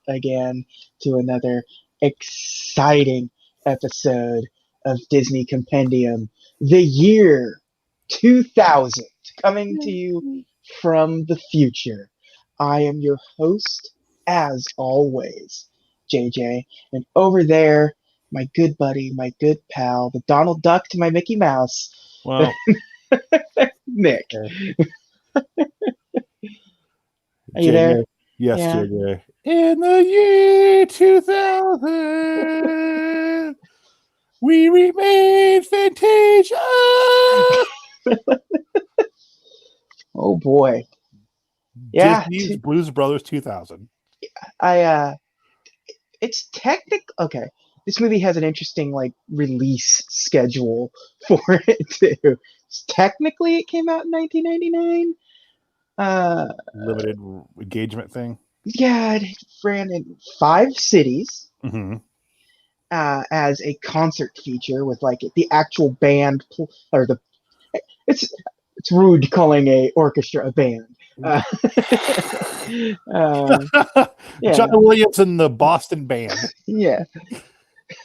again to another exciting episode of Disney Compendium. The year 2000, coming to you from the future. I am your host, as always, JJ. And over there, my good buddy, my good pal, the Donald Duck to my Mickey Mouse, Well, Nick. Are you JJ, there? yes, Yeah. JJ. In the year 2000, we remade Fantasia. Oh boy. Yeah. Disney's Blues Brothers 2000. It's okay. This movie has an interesting release schedule for it too. Technically, it came out in 1999. Limited engagement thing. Yeah, it ran in 5 cities Mm-hmm. as a concert feature with the actual band or the. It's rude calling a orchestra a band. Yeah. John Williams and the Boston Band. Yeah.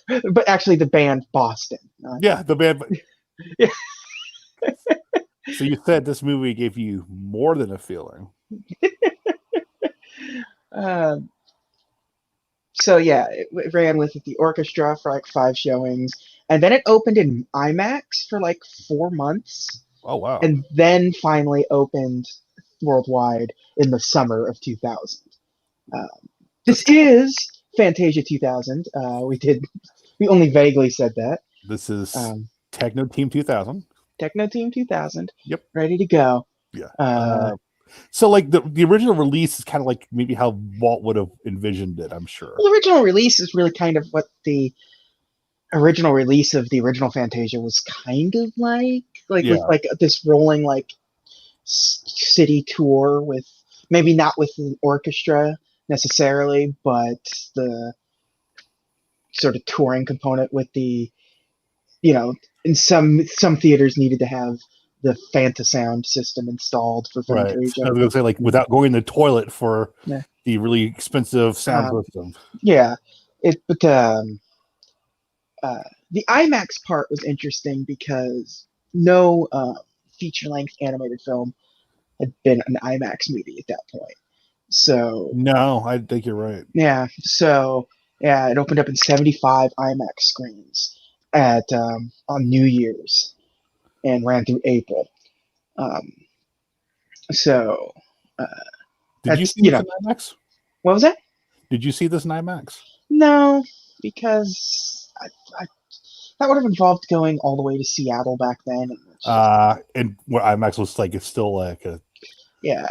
But actually, the band Boston. Yeah, the band. Yeah. So you said this movie gave you more than a feeling. So yeah, it ran with the orchestra for 5 showings, and then it opened in IMAX for 4 months. Oh wow! And then finally opened worldwide in the summer of 2000. This is Fantasia 2000. We only vaguely said that. This is Techno Team 2000. Techno Team 2000. Yep. Ready to go. Yeah. So the original release is kind of like maybe how Walt would have envisioned it, I'm sure. Well, the original release is really kind of what the original release of the original Fantasia was kind of with this rolling city tour with maybe not with an orchestra necessarily, but the sort of touring component with the, in some theaters needed to have the Fantasound system installed for Fantasia. Right. I was going to say without going to the toilet for the really expensive sound system. Yeah. The IMAX part was interesting because no feature-length animated film had been an IMAX movie at that point. So no, I think you're right. Yeah. So it opened up in 75 IMAX screens on New Year's and ran through April. Did you see this in IMAX? What was that? Did you see this in IMAX? No, because that would have involved going all the way to Seattle back then. And where IMAX was it's still like a a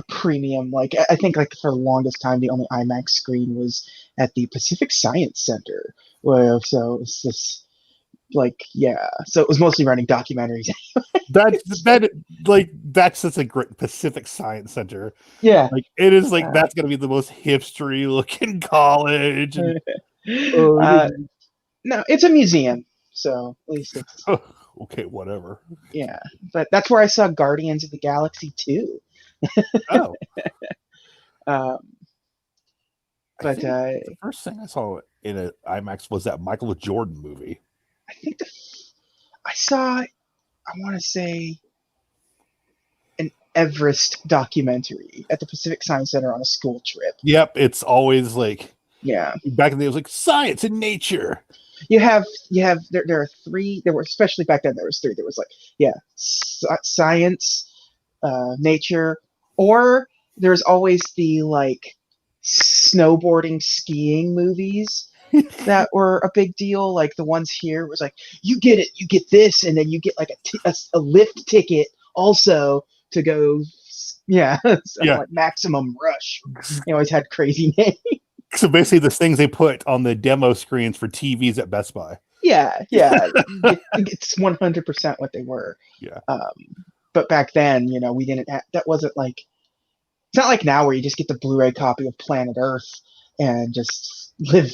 premium. I think for the longest time, the only IMAX screen was at the Pacific Science Center. So it's this so it was mostly running documentaries. That's such a great Pacific Science Center. Yeah, it is that's gonna be the most hipstery looking college. And, no, it's a museum, so at least it's okay, whatever. Yeah, but that's where I saw Guardians of the Galaxy 2. Oh. But the first thing I saw in an IMAX was that Michael Jordan movie. I think I saw, I want to say, an Everest documentary at the Pacific Science Center on a school trip. Yep, it's always back in the day it was science and nature. There are 3. There were, especially back then, there was 3. There was science, nature, or there's always the snowboarding, skiing movies that were a big deal. The ones here was you get it, you get this, and then you get a lift ticket also to go. Maximum Rush. They always had crazy names. So basically, the things they put on the demo screens for TVs at Best Buy. Yeah. It's 100% what they were. Yeah. But back then, we didn't. That wasn't It's not like now where you just get the Blu-ray copy of Planet Earth and just live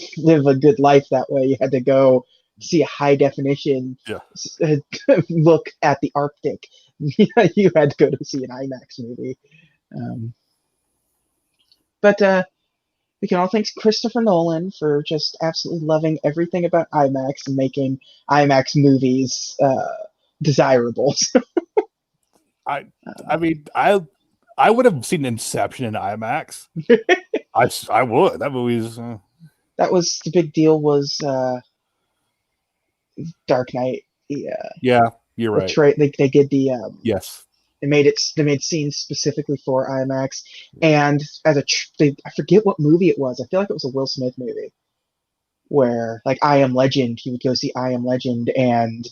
a good life that way. You had to go see a high definition look at the Arctic. You had to go to see an IMAX movie. But We can all thank Christopher Nolan for just absolutely loving everything about IMAX and making IMAX movies desirable. I mean, I would have seen Inception in IMAX. I would. That movie's that was the big deal. Was Dark Knight? Yeah, you're right. They did the yes. They made scenes specifically for IMAX, and as I forget what movie it was. I feel like it was a Will Smith movie where, like, I Am Legend. You would go see I Am Legend, and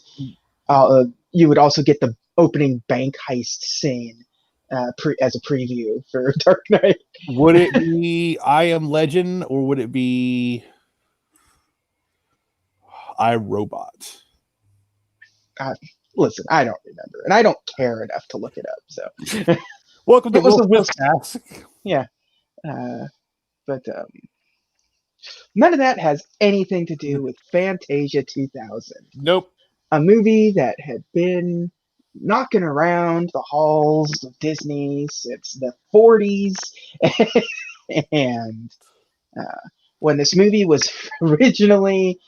you would also get the opening bank heist scene as a preview for Dark Knight. Would it be I Am Legend or would it be I, Robot? Listen, I don't remember, and I don't care enough to look it up. So, welcome to Will Smith. Yeah, but none of that has anything to do with Fantasia 2000. Nope. A movie that had been knocking around the halls of Disney since the 40s, and when this movie was originally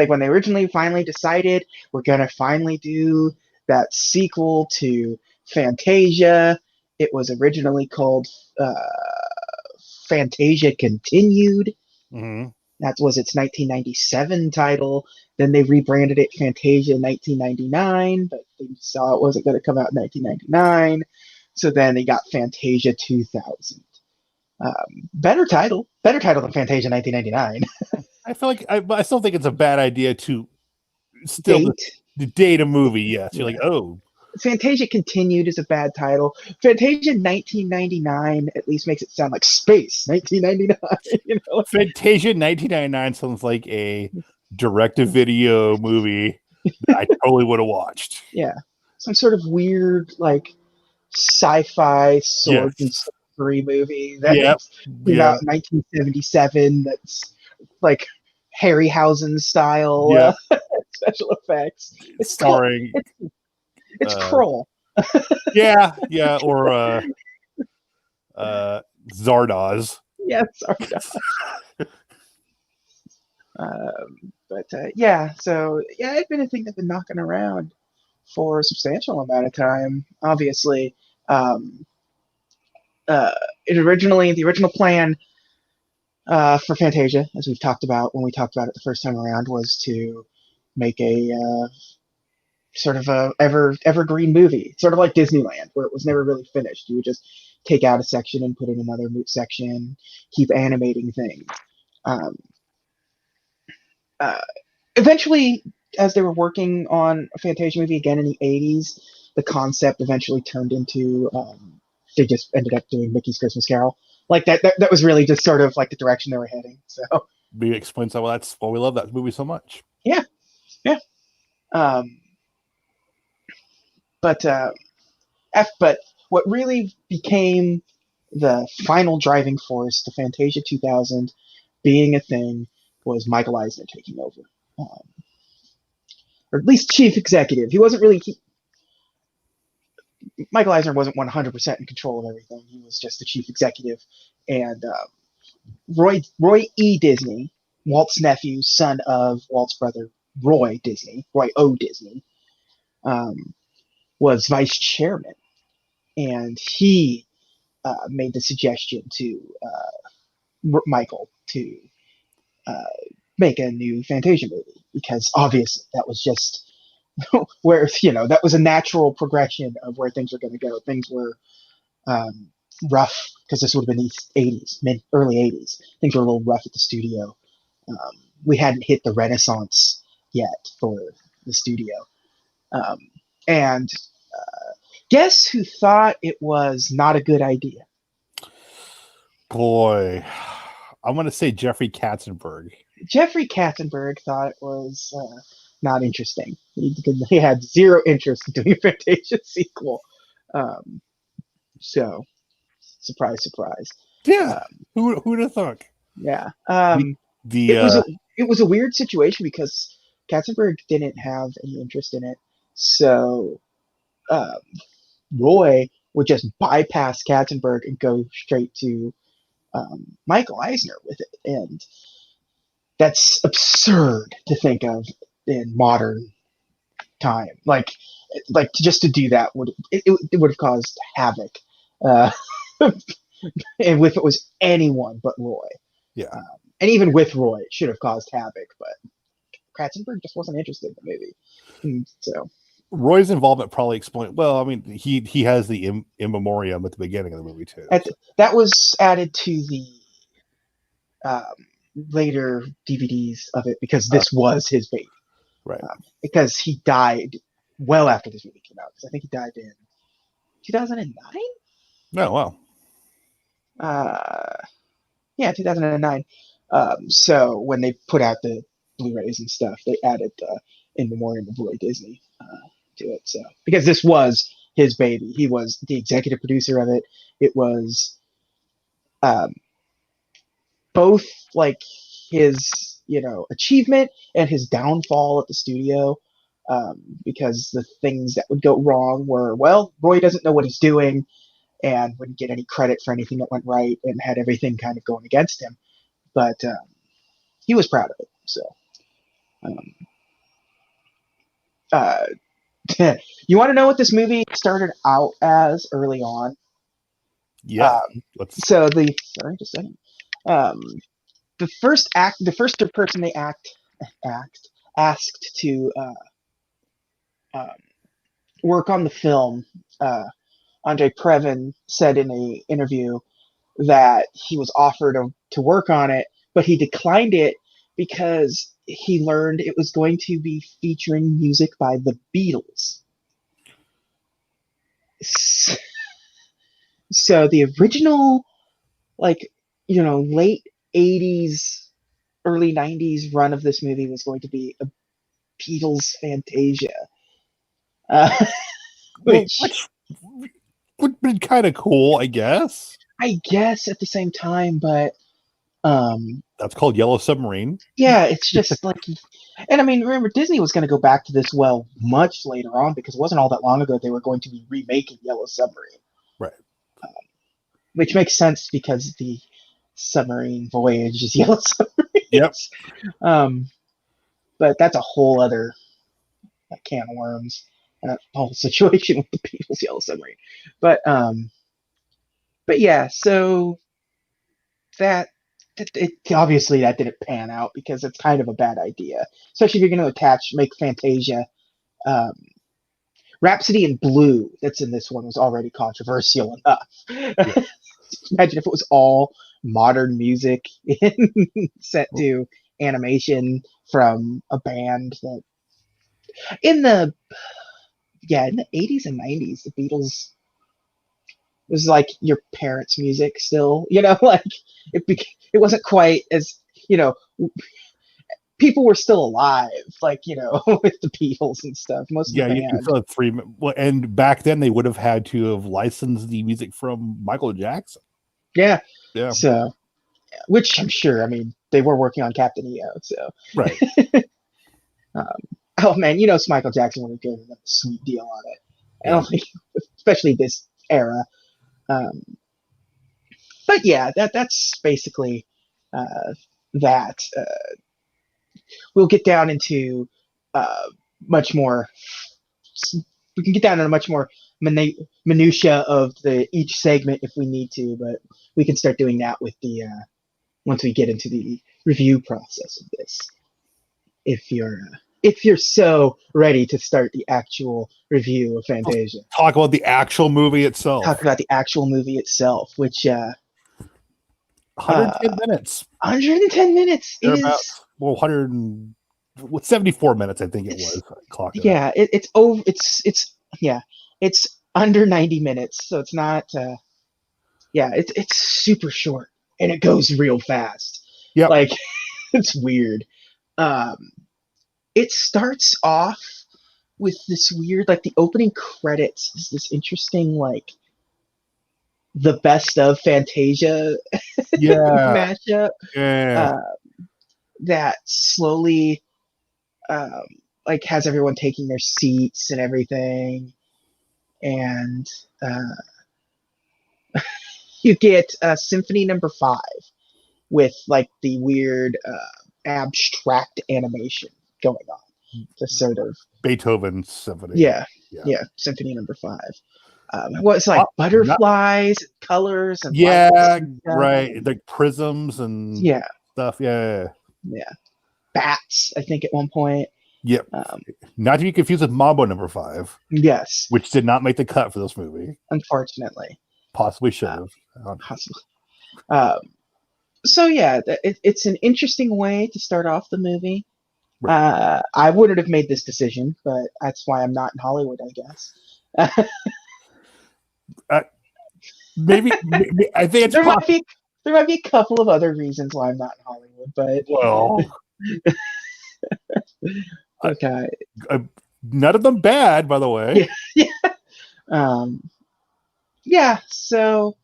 when they originally finally decided we're gonna finally do that sequel to Fantasia. It was originally called Fantasia Continued. Mm-hmm. That was its 1997 title. Then they rebranded it Fantasia 1999, but they saw it wasn't going to come out in 1999. So then they got Fantasia 2000. Better title than Fantasia 1999. I feel like I still think it's a bad idea to still date a movie. Yes, you're like, oh, Fantasia Continued is a bad title. Fantasia 1999 at least makes it sound like Space 1999. You know? Fantasia 1999 sounds like a direct-to-video movie that I totally would have watched. Yeah, some sort of weird like sci-fi sword and sorcery movie that's about 1977. That's like Harryhausen style special effects. It's starring. It's Kroll. yeah, or Zardoz. Yeah, Zardoz. So it's been a thing that's been knocking around for a substantial amount of time. Obviously, the original plan for Fantasia, as we've talked about when we talked about it the first time around, was to make a sort of a evergreen movie, sort of like Disneyland, where it was never really finished. You would just take out a section and put in another section, keep animating things. Eventually, as they were working on a Fantasia movie again in the 80s, the concept eventually turned into they just ended up doing Mickey's Christmas Carol. Like that was really just sort of like the direction they were heading. So maybe explains why that's why we love that movie so much. Yeah. But what really became the final driving force to Fantasia 2000 being a thing was Michael Eisner taking over, or at least chief executive. He wasn't really. Michael Eisner wasn't 100% in control of everything. He was just the chief executive, and Roy E. Disney, Walt's nephew, son of Walt's brother Roy O. Disney, was vice chairman, and he made the suggestion to Michael to make a new Fantasia movie, because obviously that was just where that was a natural progression of where things were going to go. Things were rough, because this would have been the 80s, early 80s. Things were a little rough at the studio. We hadn't hit the Renaissance yet for the studio. And guess who thought it was not a good idea? Boy, I'm going to say Jeffrey Katzenberg. Jeffrey Katzenberg thought it was not interesting. He had zero interest in doing a Fantasia sequel. So, surprise, surprise. Yeah, who would have thought? Yeah. It was a weird situation because Katzenberg didn't have any interest in it. So Roy would just bypass Katzenberg and go straight to Michael Eisner with it, and that's absurd to think of in modern time. Like just to do that it would have caused havoc, uh, and if it was anyone but Roy, Yeah. and even with Roy, it should have caused havoc. But Katzenberg just wasn't interested in the movie, and so Roy's involvement probably explained. Well, I mean, he has the in memoriam at the beginning of the movie too. So. that was added to the um, later DVDs of it because this was his baby. Right. Because he died well after this movie came out. Because I think he died in 2009. Oh wow. Yeah, 2009. So when they put out the Blu-rays and stuff, they added In Memoriam of Roy Disney to it. So because this was his baby, he was the executive producer of it. It was both like his achievement and his downfall at the studio, because the things that would go wrong were, well, Roy doesn't know what he's doing and wouldn't get any credit for anything that went right and had everything kind of going against him, but he was proud of it. So um, uh, you want to know what this movie started out as early on? Yeah. So sorry, just a second. Um, the first person they asked to um, work on the film, Andre Previn said in a interview that he was offered to work on it, but he declined it because he learned it was going to be featuring music by the Beatles. So the original, like, late 80s, early 90s run of this movie was going to be a Beatles Fantasia. Which would have been kind of cool, I guess. I guess at the same time, but that's called Yellow Submarine. Yeah, it's just like, and I mean, remember Disney was going to go back to this much later on because it wasn't all that long ago they were going to be remaking Yellow Submarine, right? Which makes sense because the submarine voyage is Yellow Submarine. Yep. But that's a whole other can of worms. Whole situation with the Beatles' Yellow Submarine, but yeah, so that obviously that didn't pan out because it's kind of a bad idea, especially if you're going to make Fantasia. Rhapsody in Blue that's in this one was already controversial enough. Yeah. Imagine if it was all modern music set to animation from a band that in the 80s and 90s, the Beatles was like your parents' music still, like it wasn't quite as, people were still alive, like, with the Beatles and stuff. Most of the band. You can fill it 3. And back then they would have had to have licensed the music from Michael Jackson. Yeah. So, which I'm sure, I mean, they were working on Captain EO, so. Right. Oh man, Michael Jackson would have given them a sweet deal on it. I don't think, especially this era. But yeah, that's basically that. We'll get down into much more. We can get down into much more minutia of each segment if we need to, but we can start doing that with the once we get into the review process of this. If you're so ready to start the actual review of Fantasia, talk about the actual movie itself. Talk about the actual movie itself, which 110 minutes. 110 minutes. It is 174 minutes, I think it was. It's over. It's under 90 minutes, so it's not. It's super short and it goes real fast. Yeah, like it's weird. It starts off with this weird, like the opening credits is this interesting, like the best of Fantasia mashup. That slowly like has everyone taking their seats and everything, and You get Symphony Number 5 with like the weird abstract animation going on. The sort of Beethoven Symphony. Yeah, Symphony Number 5. What's like not, butterflies, colors, and yeah, lights and right, like prisms and stuff. Yeah. Bats, I think at one point. Yep. Not to be confused with Mambo Number 5. Yes. Which did not make the cut for this movie. Unfortunately. Possibly should have. Possibly. So yeah, it's an interesting way to start off the movie. Right. I wouldn't have made this decision, but that's why I'm not in Hollywood, I guess. Maybe I think there might be a couple of other reasons why I'm not in Hollywood, but okay. None of them bad, by the way. Yeah. So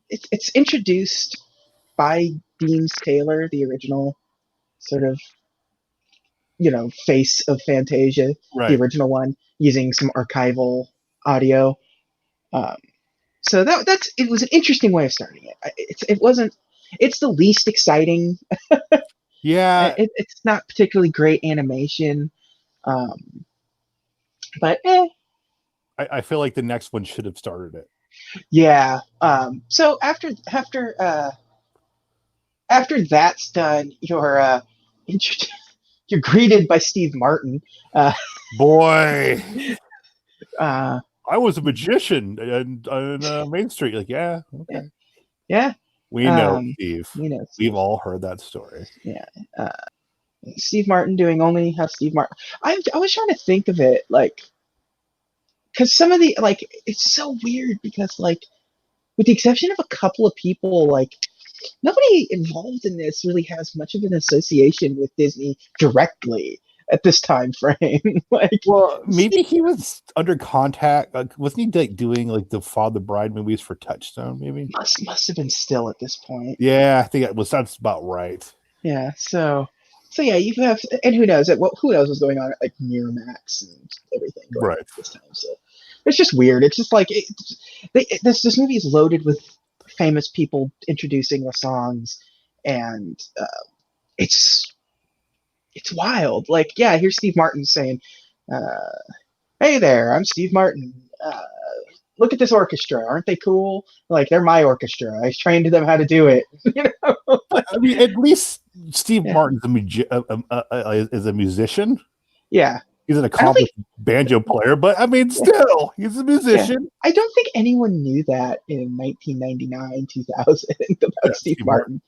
it's introduced by Deems Taylor, the original sort of face of Fantasia, the original one, using some archival audio. So it was an interesting way of starting it. It's the least exciting. Yeah. It's not particularly great animation. But I feel like the next one should have started it. Yeah. So after that's done, you're greeted by Steve Martin. Boy. I was a magician on Main Street. Like, yeah, okay. Yeah. We know, Steve. We've all heard that story. Yeah. Steve Martin doing only have Steve Martin. I was trying to think of it, like, because some of the, like, it's so weird because, like, with the exception of a couple of people, like, nobody involved in this really has much of an association with Disney directly at this time frame. Like, well, maybe he was under contact. Wasn't he like doing like the Father Bride movies for Touchstone? Maybe must have been still at this point. Yeah, I think that's about right. Yeah. So yeah, you have, and who knows what's going on at like Miramax and everything going on at this time. So it's just weird. It's just like this movie is loaded with famous people introducing the songs, and it's wild. Like, yeah, here's Steve Martin saying, hey there, I'm Steve Martin. Look at this orchestra. Aren't they cool? Like, they're my orchestra. I trained them how to do it. Like, I mean, at least Steve Martin's is a musician. Yeah. He's an accomplished banjo player, but I mean, still, he's a musician. I don't think anyone knew that in 1999, 2000 about Steve Martin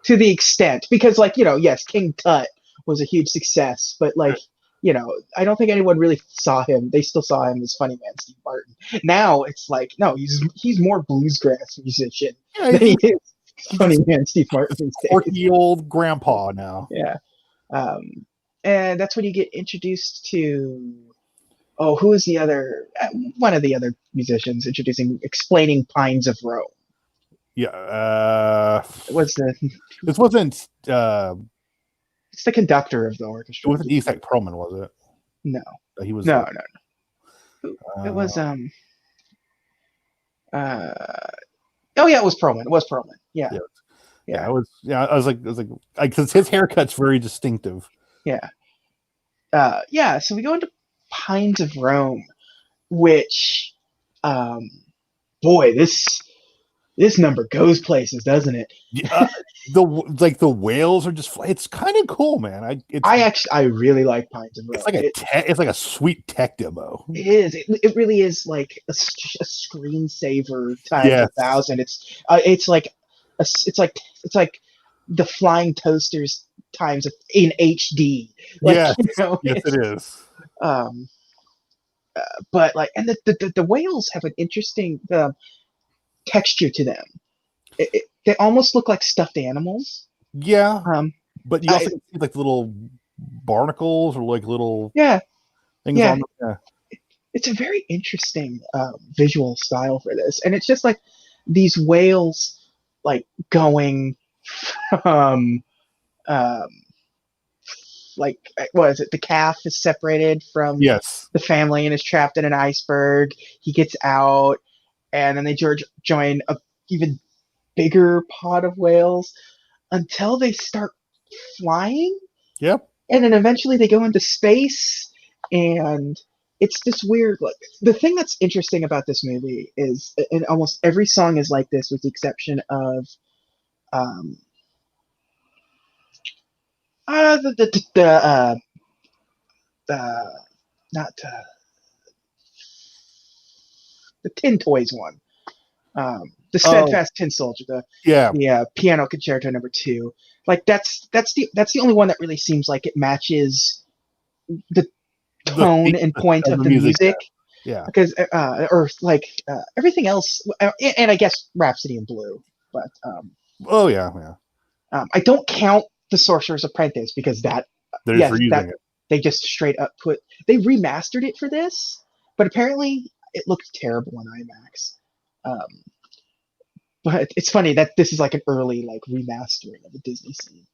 to the extent, because, like, yes, King Tut was a huge success, but like, I don't think anyone really saw him. They still saw him as Funny Man Steve Martin. Now it's like, no, he's more bluesgrass musician than he is Funny Man Steve Martin. 40-year-old grandpa now. Yeah. And that's when you get introduced to, who is the other, one of the other musicians explaining Pines of Rome. Yeah. This wasn't, it's the conductor of the orchestra. It wasn't Isaac Perlman, was it? No. He was. No. It was, it was Perlman. It was Perlman. Yeah. I was like, because his haircut's very distinctive. Yeah. So we go into Pines of Rome, which, boy, this number goes places, doesn't it? The whales are just, it's kind of cool, man. I really like Pines of Rome. It's like a sweet tech demo. It is. It really is like a screensaver times 1,000. It's like the Flying Toasters times in HD. Like, yes, it is. But like, and the whales have an interesting texture to them. They almost look like stuffed animals. Yeah. But you also see like little barnacles or like little things on them. Yeah. It's a very interesting visual style for this, and it's just like these whales like going from like, what is it? The calf is separated from the family and is trapped in an iceberg. He gets out, and then they join a even bigger pod of whales until they start flying. Yep. And then eventually they go into space, and it's this weird. Like, the thing that's interesting about this movie is, and almost every song is like this, with the exception of um, not the Tin Toys one, the Steadfast Tin Soldier, the Piano Concerto No. 2. Like that's the only one that really seems like it matches the tone and point of the music. Yeah. Because everything else, and I guess Rhapsody in Blue, but I don't count The Sorcerer's Apprentice because they just straight up they remastered it for this, but apparently it looked terrible on IMAX. But it's funny that this is like an early like remastering of a Disney scene.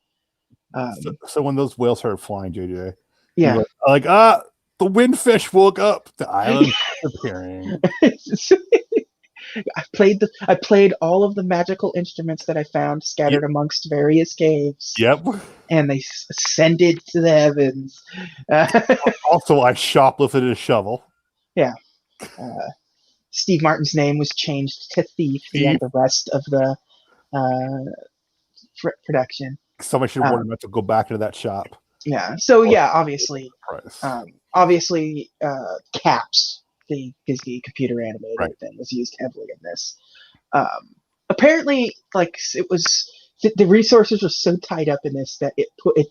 So when those whales started flying, JJ, you were like, the windfish woke up. The island is appearing. I played all of the magical instruments that I found scattered amongst various caves. Yep. And they ascended to the heavens. Also, I shoplifted a shovel. Yeah. Steve Martin's name was changed to Thief throughout the rest of the production. Somebody should warn him not to go back into that shop. Yeah. So obviously, Caps, the Disney computer animated thing, was used heavily in this. Apparently, like, it was the resources were so tied up in this that it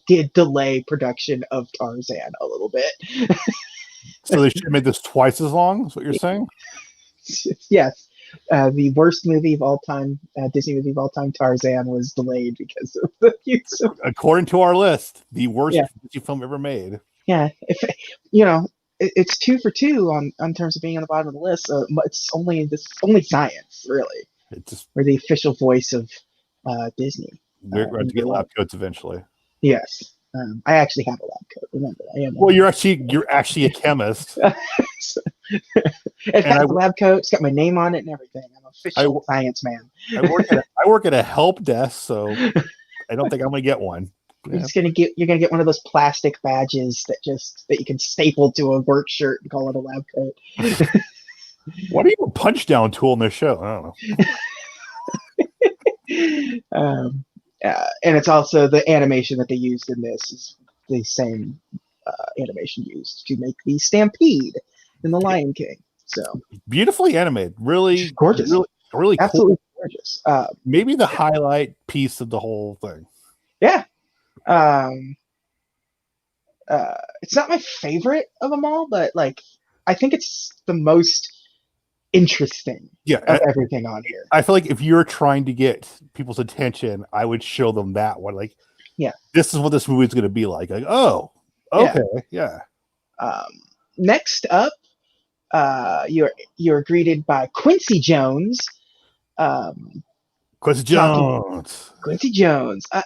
did delay production of Tarzan a little bit. So they should have made this twice as long. Is what you're saying? Yes. The worst movie of all time, Disney movie of all time, Tarzan, was delayed because of the use of... According to our list, the worst Disney film ever made. Yeah, if it's 2 for 2 on terms of being on the bottom of the list. So it's only science, really. We're the official voice of Disney. We're going to get lab coats eventually. Yes. I actually have a lab coat. Remember, I am. Well, you're actually a chemist. It has a lab coat. It's got my name on it and everything. I'm an official science man. I work at a help desk, so I don't think I'm going to get one. You're gonna get one of those plastic badges that you can staple to a work shirt and call it a lab coat. What are you a punch down tool in this show? I don't know. And it's also the animation that they used in this is the same animation used to make the Stampede in The Lion King. So beautifully animated, really gorgeous, really absolutely cool. Gorgeous. Maybe the highlight piece of the whole thing. Yeah. It's not my favorite of them all, but like I think it's the most interesting of everything on here. I feel like if you're trying to get people's attention, I would show them that one. Like, this is what this movie is going to be like. Like, oh, okay, yeah. Next up, you're greeted by Quincy Jones. Quincy Jones.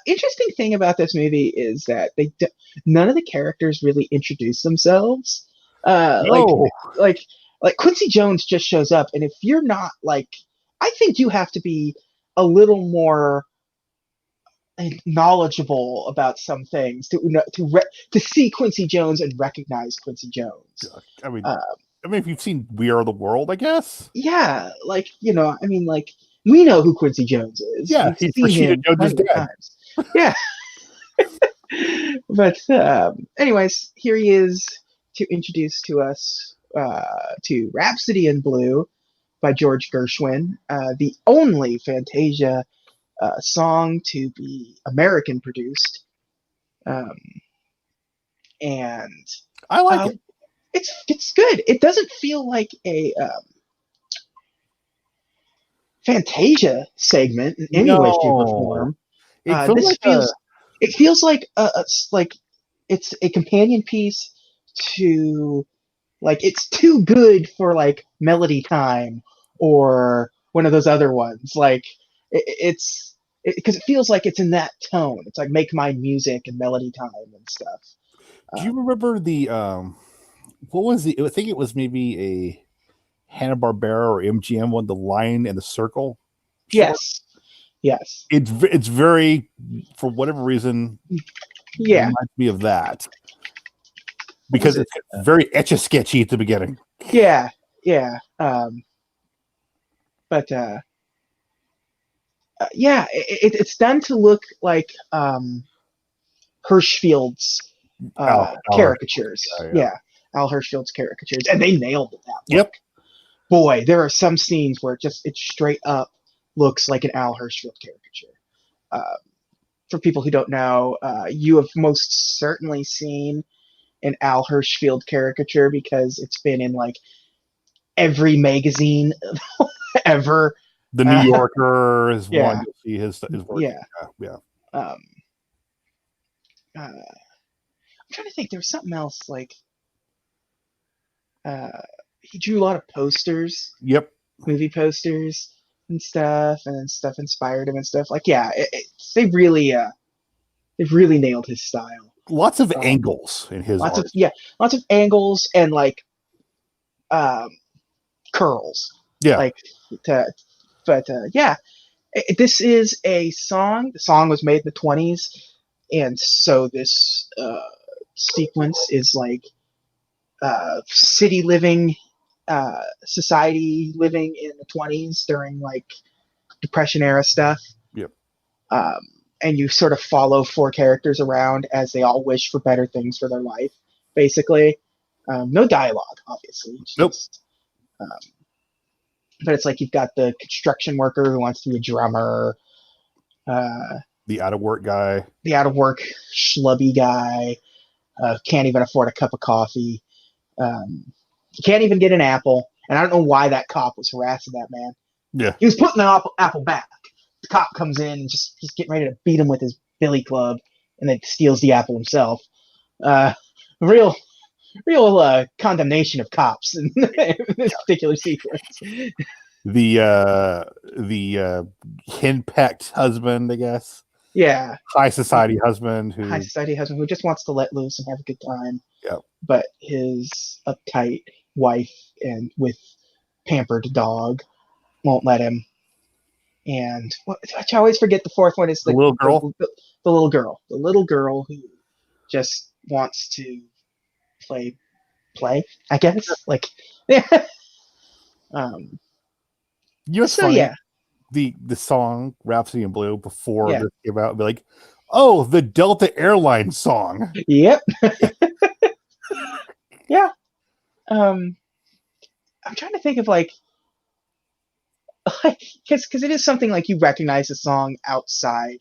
Interesting thing about this movie is that none of the characters really introduce themselves. Like Quincy Jones just shows up, and if you're not like, I think you have to be a little more knowledgeable about some things to see Quincy Jones and recognize Quincy Jones. I mean, if you've seen We Are the World, I guess. Yeah, like like we know who Quincy Jones is. Yeah, he's Rashida Jones' dad. Yeah. But anyways, here he is to introduce to us to Rhapsody in Blue by George Gershwin, the only Fantasia song to be American produced. And I like it. It's good. It doesn't feel like a Fantasia segment in any way, shape, or form. It feels like it's a companion piece to, like, it's too good for like Melody Time or one of those other ones. Like because it feels like it's in that tone. It's like Make Mine Music and Melody Time and stuff. Do you remember the what was I think it was maybe a Hanna-Barbera or MGM one, The Lion and the Circle Yes. Yes. It's very, for whatever reason, reminds me of that. Because it's very etch-a-sketchy at the beginning. Yeah. Yeah. But yeah, it's done to look like Hirschfield's caricatures. Yeah. Al Hirschfield's caricatures. And they nailed it, that look. Yep. Boy, there are some scenes where it straight up looks like an Al Hirschfield caricature. For people who don't know, you have most certainly seen an Al Hirschfield caricature because it's been in like every magazine ever. The New Yorker is one. You'll see his work. Yeah. I'm trying to think. There was something else like he drew a lot of posters. Yep. Movie posters and stuff, and then stuff inspired him and stuff. Like, yeah, they've really nailed his style. Lots of angles in his art. Lots of angles and like curls. Yeah. Like, yeah. This is a song. The song was made in the 1920s, and so this sequence is like city living, society living in the 1920s during like Depression era stuff. Yep. And you sort of follow 4 characters around as they all wish for better things for their life, basically. No dialogue, obviously. Nope. But it's like you've got the construction worker who wants to be a drummer. The out of work guy. The out of work schlubby guy. Can't even afford a cup of coffee. Can't even get an apple. And I don't know why that cop was harassing that man. Yeah. He was putting the apple back. The cop comes in and he's getting ready to beat him with his billy club and then steals the apple himself. Real condemnation of cops in this particular sequence. The henpecked husband, I guess. Yeah. High society husband who just wants to let loose and have a good time. Yeah. But his uptight wife and with pampered dog won't let him. And I always forget the fourth one is the little girl. The little girl. The little girl who just wants to play, I guess. Like you know, so funny? Yeah. The song Rhapsody in Blue before this came out, be like, oh, the Delta Airlines song. Yep. Yeah. I'm trying to think of like because it is something like you recognize the song outside.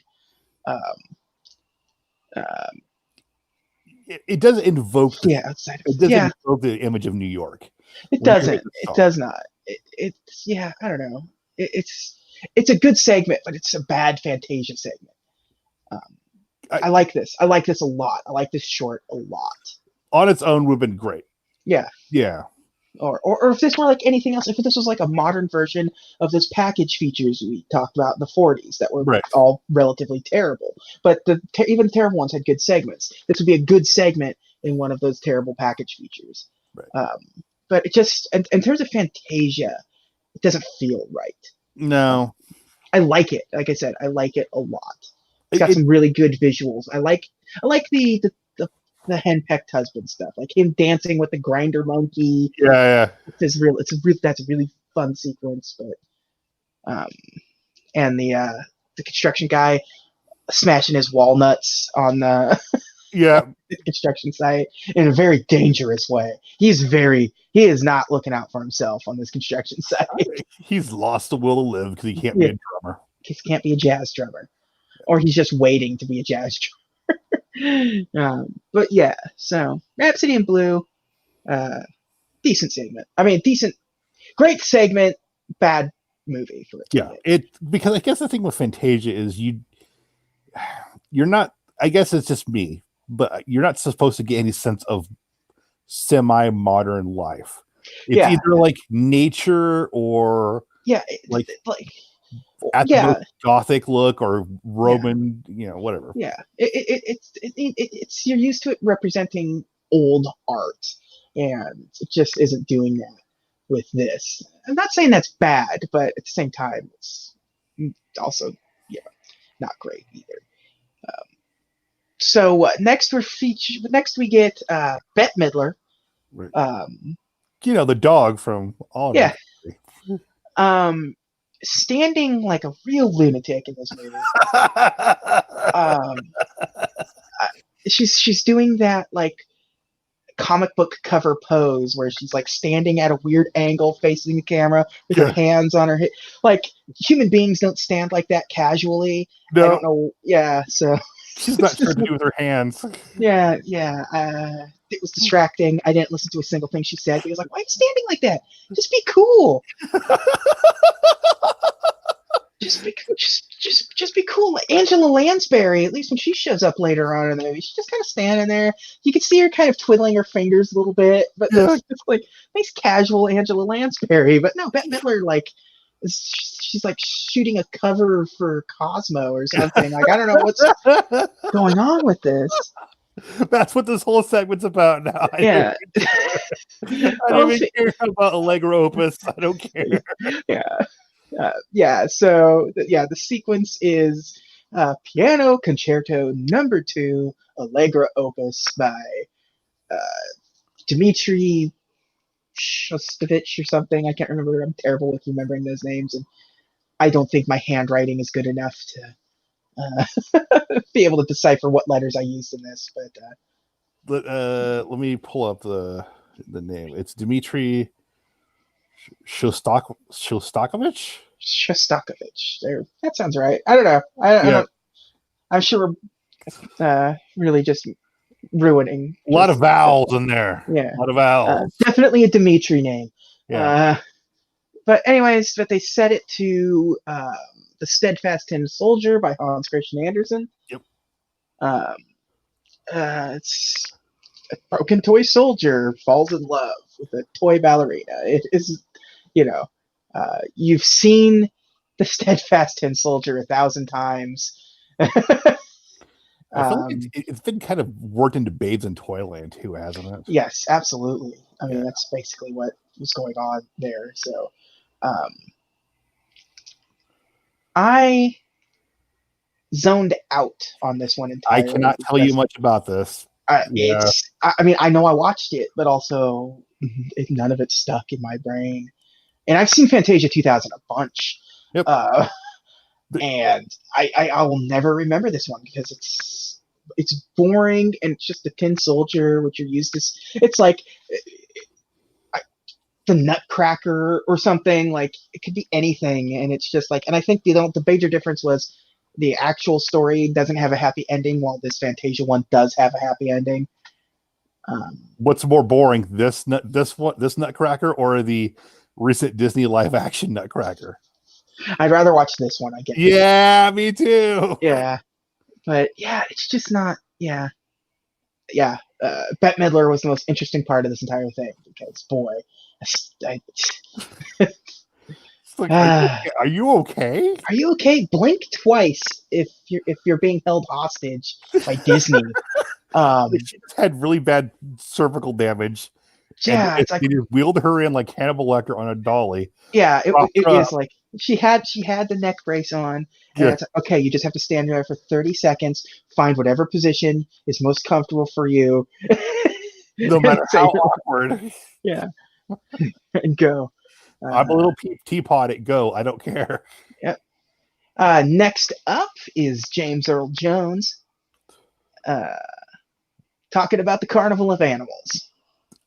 It doesn't invoke. Outside. It doesn't invoke the image of New York. It doesn't. It does not. It's I don't know. It's a good segment, but it's a bad Fantasia segment. I like this. I like this a lot. I like this short a lot. On its own would have been great. Yeah. Yeah. Or if this were like anything else, if this was like a modern version of those package features we talked about in the 40s that were all relatively terrible, but even the terrible ones had good segments. This would be a good segment in one of those terrible package features. Right. But it just, in terms of Fantasia, it doesn't feel right. No. I like it. Like I said, I like it a lot. It's got some really good visuals. I like the henpecked husband stuff, like him dancing with the grinder monkey. Yeah. That's a really fun sequence. But and the construction guy smashing his walnuts on the construction site in a very dangerous way. He is not looking out for himself on this construction site. He's lost the will to live because he can't be a drummer. He can't be a jazz drummer, or he's just waiting to be a jazz drummer. But yeah, so Rhapsody in Blue, decent segment. I mean, great segment, bad movie for it. Yeah, because I guess the thing with Fantasia is you're not. I guess it's just me, but you're not supposed to get any sense of semi-modern life. It's either like nature or like at the most Gothic look or Roman, whatever. Yeah, it's you're used to it representing old art, and it just isn't doing that with this. I'm not saying that's bad, but at the same time, it's Also, yeah, not great either. So next we get Bette Midler. Right. The dog from Oliver. Yeah. Standing like a real lunatic in this movie. She's doing that like comic book cover pose where she's like standing at a weird angle facing the camera with her hands on her hip. Like human beings don't stand like that casually. No. I don't know. Yeah, so she's not sure to do with her hands. Yeah. It was distracting. I didn't listen to a single thing she said because like, why are you standing like that? Just be cool. Just be cool. Like Angela Lansbury, at least when she shows up later on in the movie, she's just kind of standing there. You can see her kind of twiddling her fingers a little bit, but it's like nice casual Angela Lansbury. But no, Bette Midler, like she's like shooting a cover for Cosmo or something. Like I don't know what's going on with this. That's what this whole segment's about now. I don't even care about Allegro Opus. I don't care. So the sequence is Piano Concerto No. 2, Allegro Opus by Dmitri Shostakovich or something. I can't remember. I'm terrible with remembering those names, and I don't think my handwriting is good enough to be able to decipher what letters I used in this. But let me pull up the name. It's Dmitri Shostakovich. There, that sounds right. I don't know. I'm sure really just ruining. A lot of vowels in there. Yeah. A lot of vowels. Definitely a Dimitri name. Yeah. But they set it to The Steadfast Tin Soldier by Hans Christian Andersen. Yep. It's a broken toy soldier falls in love with a toy ballerina. It is, you've seen The Steadfast Tin Soldier 1,000 times. I feel like it's been kind of worked into Babes in Toyland too, hasn't it? Yes, absolutely. I mean, that's basically what was going on there. So, I zoned out on this one entirely. I cannot tell you much about this. I mean, I know I watched it, but also none of it stuck in my brain. And I've seen Fantasia 2000 a bunch. Yep. And I will never remember this one because it's boring and it's just a tin soldier, which you're used to. It's like the Nutcracker or something. Like it could be anything, and it's just like. And I think the major difference was the actual story doesn't have a happy ending, while this Fantasia one does have a happy ending. What's more boring, this Nutcracker or the recent Disney live action Nutcracker? I'd rather watch this one, I guess. Yeah, me too. Yeah, but it's just not. Yeah. Bette Midler was the most interesting part of this entire thing because, boy, are you okay? Are you okay? Blink twice if you're being held hostage by Disney. She just had really bad cervical damage. Yeah, it's like they wheeled her in like Hannibal Lecter on a dolly. Yeah, it is like she had the neck brace on. And it's like, okay, you just have to stand there for 30 seconds, find whatever position is most comfortable for you. No matter how awkward. Yeah. And go. I'm a little teapot at go. I don't care. Yep. Next up is James Earl Jones talking about the Carnival of Animals.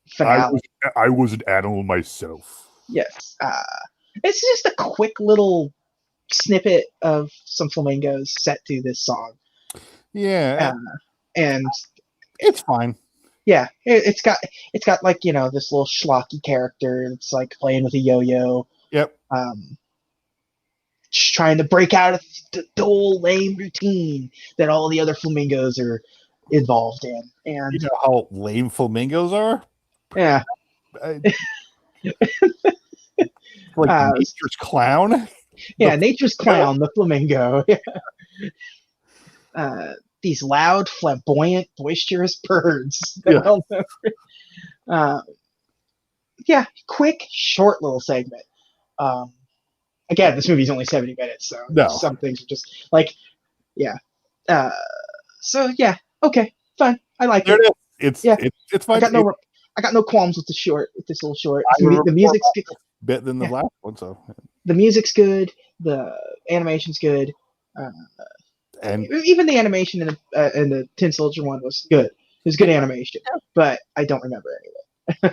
Finale. I was an animal myself. Yes. It's just a quick little snippet of some flamingos set to this song. Yeah. And it's fine. Yeah. It's got like, this little schlocky character that's like playing with a yo-yo. Yep. Just trying to break out of the dull, lame routine that all the other flamingos are involved in. And you know how lame flamingos are? Yeah. Like nature's clown. Yeah, nature's clown, the flamingo. These loud, flamboyant, boisterous birds. Quick, short little segment. Again, this movie's only 70 minutes, so some things are just like, yeah. So yeah, okay, fine. I like it. It's fine. I got no qualms with this little short. The music's good. Bit than the last one, so the music's good. The animation's good. And even the animation in the Tin Soldier one was good. It was good animation, but I don't remember any of it.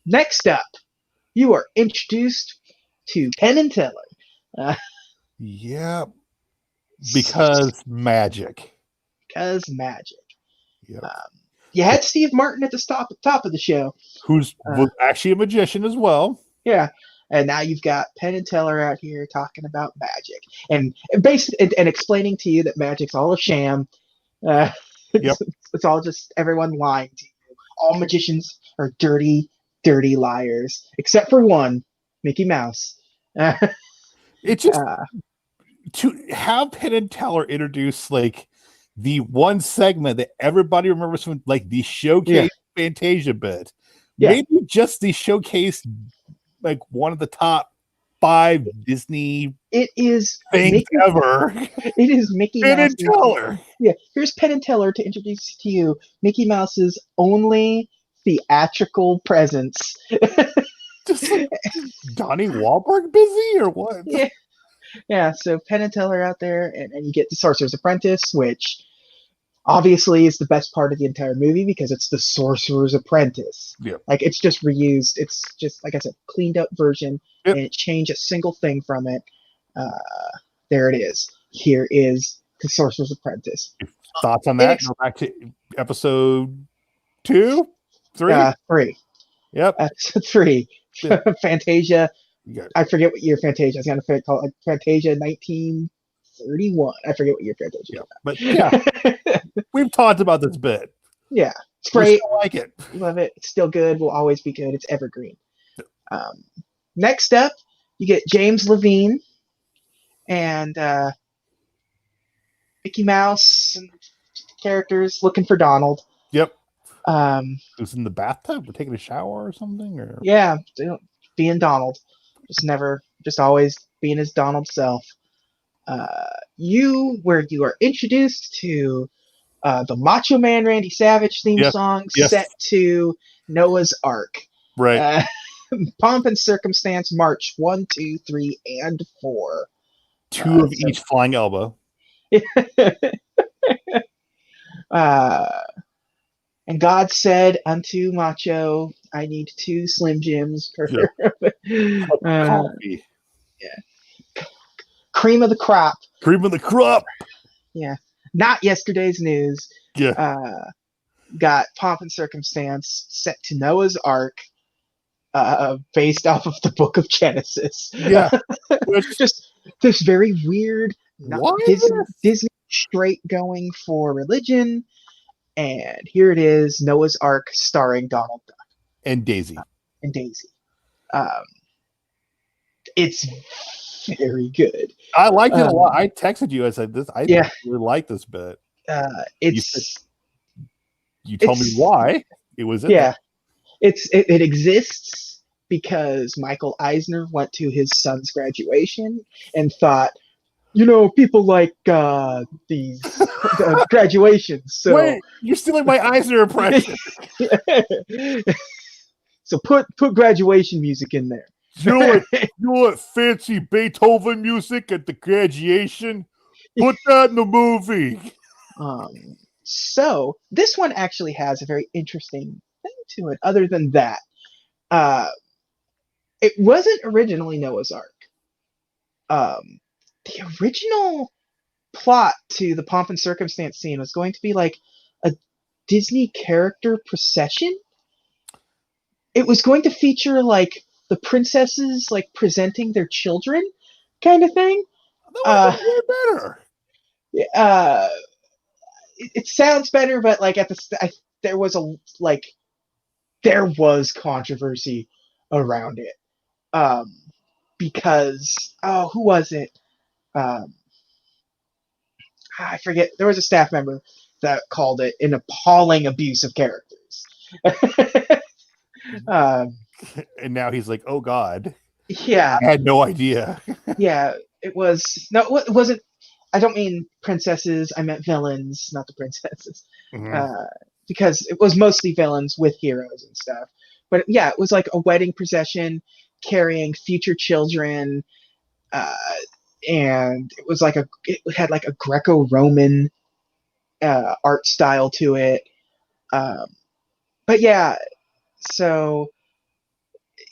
Next up, you are introduced to Penn and Teller. Yeah, because magic. Because magic. Yep. You had Steve Martin at the top of the show, who's actually a magician as well. Yeah, and now you've got Penn and Teller out here talking about magic and basically and explaining to you that magic's all a sham. It's all just everyone lying to you. All magicians are dirty, dirty liars, except for one, Mickey Mouse. It just to have Penn and Teller introduce like the one segment that everybody remembers from like the showcase Fantasia bit. Maybe just the showcase like one of the top 5 Disney things ever. It is Mickey Penn and Teller. Yeah, here's Penn and Teller to introduce to you Mickey Mouse's only theatrical presence. Just like Donnie Wahlberg busy or what? Yeah, so Penn and Teller out there, and you get the Sorcerer's Apprentice, which obviously is the best part of the entire movie because it's the Sorcerer's Apprentice. Like it's just reused. It's just, like I said, cleaned up version, and it changed a single thing from it. There it is. Here is the Sorcerer's Apprentice. Thoughts on that? Go back to episode 2, 3. 3. Yep. Episode 3. Fantasia. I forget what year Fantasia. I was gonna call it Fantasia 1931. I forget what year Fantasia. But we've talked about this bit. Yeah, it's great. I like it. Love it. It's still good. Will always be good. It's evergreen. Next up, you get James Levine and Mickey Mouse and characters looking for Donald. Yep. Who's in the bathtub or taking a shower or something? Or being Donald. Just always being his Donald self. You are introduced to the Macho Man Randy Savage theme song set to Noah's Ark. Right. Pomp and Circumstance March 1, 2, 3, and 4. 2 of each flying elbow. And God said unto Macho, I need 2 Slim Jims per coffee. Cream of the crop. Cream of the crop. Yeah. Not yesterday's news. Yeah. Got Pomp and Circumstance set to Noah's Ark, based off of the Book of Genesis. Yeah. Just this very weird Disney straight going for religion. And here it is, Noah's Ark starring Donald Duck. And Daisy. It's very good. I liked it a lot. I texted you. I said, I really like this bit. You told me why it was in there. It exists because Michael Eisner went to his son's graduation and thought, people like these graduations. So wait, you're stealing my Eisner impression. So put graduation music in there. You know what fancy Beethoven music at the graduation? Put that in the movie. So this one actually has a very interesting thing to it. Other than that, it wasn't originally Noah's Ark. The original plot to the Pomp and Circumstance scene was going to be like a Disney character procession. It was going to feature like the princesses like presenting their children, kind of thing. That would be better. It sounds better, but like there was controversy around it, because who was it? I forget. There was a staff member that called it an appalling abuse of characters. And now he's like, oh God. Yeah. I had no idea. Yeah, it was. No, it wasn't. I don't mean princesses. I meant villains, not the princesses. Mhm. Uh, because it was mostly villains with heroes and stuff. But yeah, it was like a wedding procession carrying future children, uh, and it was like it had like a Greco-Roman art style to it. Um, but yeah, so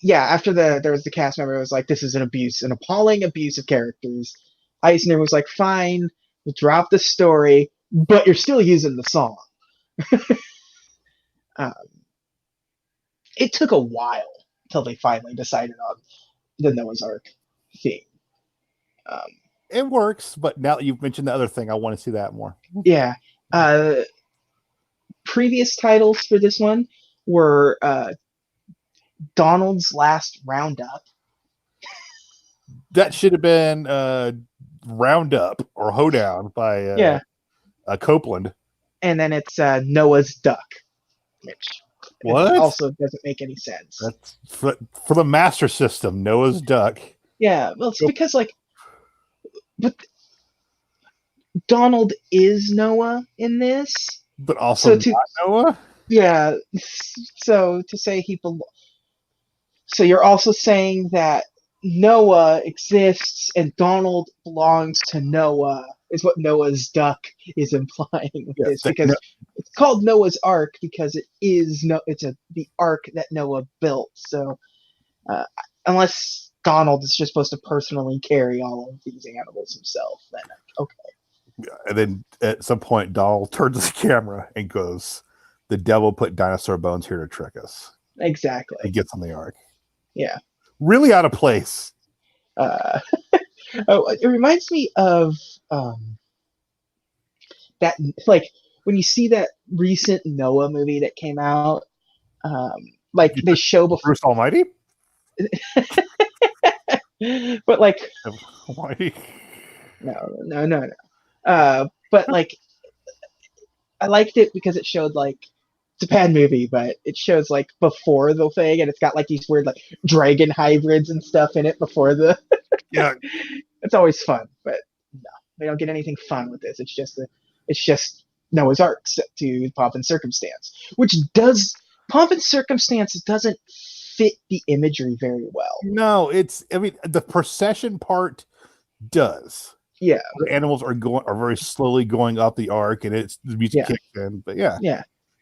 yeah, after there was the cast member, it was like, this is an appalling abuse of characters. Eisner was like, fine, we'll drop the story, but you're still using the song. Um, it took a while till they finally decided on the Noah's Ark theme. Um, It works, but now that you've mentioned the other thing, I want to see that more. yeah. Uh, Previous titles for this one were Donald's Last Roundup. That should have been Roundup or Hoedown by Yeah. Copeland. And then it's Noah's Duck, which What? also doesn't make any sense. That's for the Master System, Noah's Duck. Yeah, well, it's because but Donald is Noah in this, but also not Noah. Yeah, so to say so you're also saying that Noah exists and Donald belongs to Noah is what Noah's Duck is implying with this, because it's called Noah's Ark because it's the ark that Noah built. So unless Donald is just supposed to personally carry all of these animals himself, then okay. And then at some point, Donald turns the camera and goes, "The devil put dinosaur bones here to trick us." Exactly. He gets on the ark. Yeah. Really out of place. It reminds me of that, like when you see that recent Noah movie that came out, like they show before Bruce Almighty. But like, Almighty. No. But like, I liked it because it showed like, it's a bad movie, but it shows like before the thing, and it's got like these weird like dragon hybrids and stuff in it before the. Yeah, it's always fun, but no, they don't get anything fun with this. It's just Noah's Ark set to Pomp and Circumstance, which Pomp and Circumstance doesn't fit the imagery very well. No, I mean, the procession part does. Yeah, the animals are very slowly going up the ark, and the music kicks in. But yeah,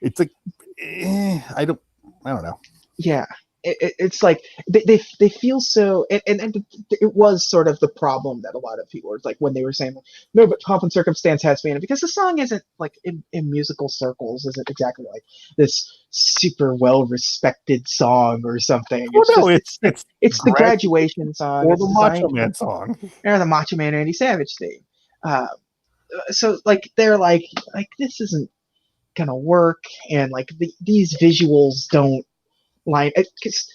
it's like I don't know. Yeah, it's like they feel so, and it was sort of the problem that a lot of people were like when they were saying, no, but Pomp and Circumstance has to be in it, because the song isn't like in musical circles isn't exactly like this super well respected song or something. It's the graduation song or the Macho Man song or the Macho Man Randy Savage theme. So like they're like this isn't gonna work, and like these visuals don't line, because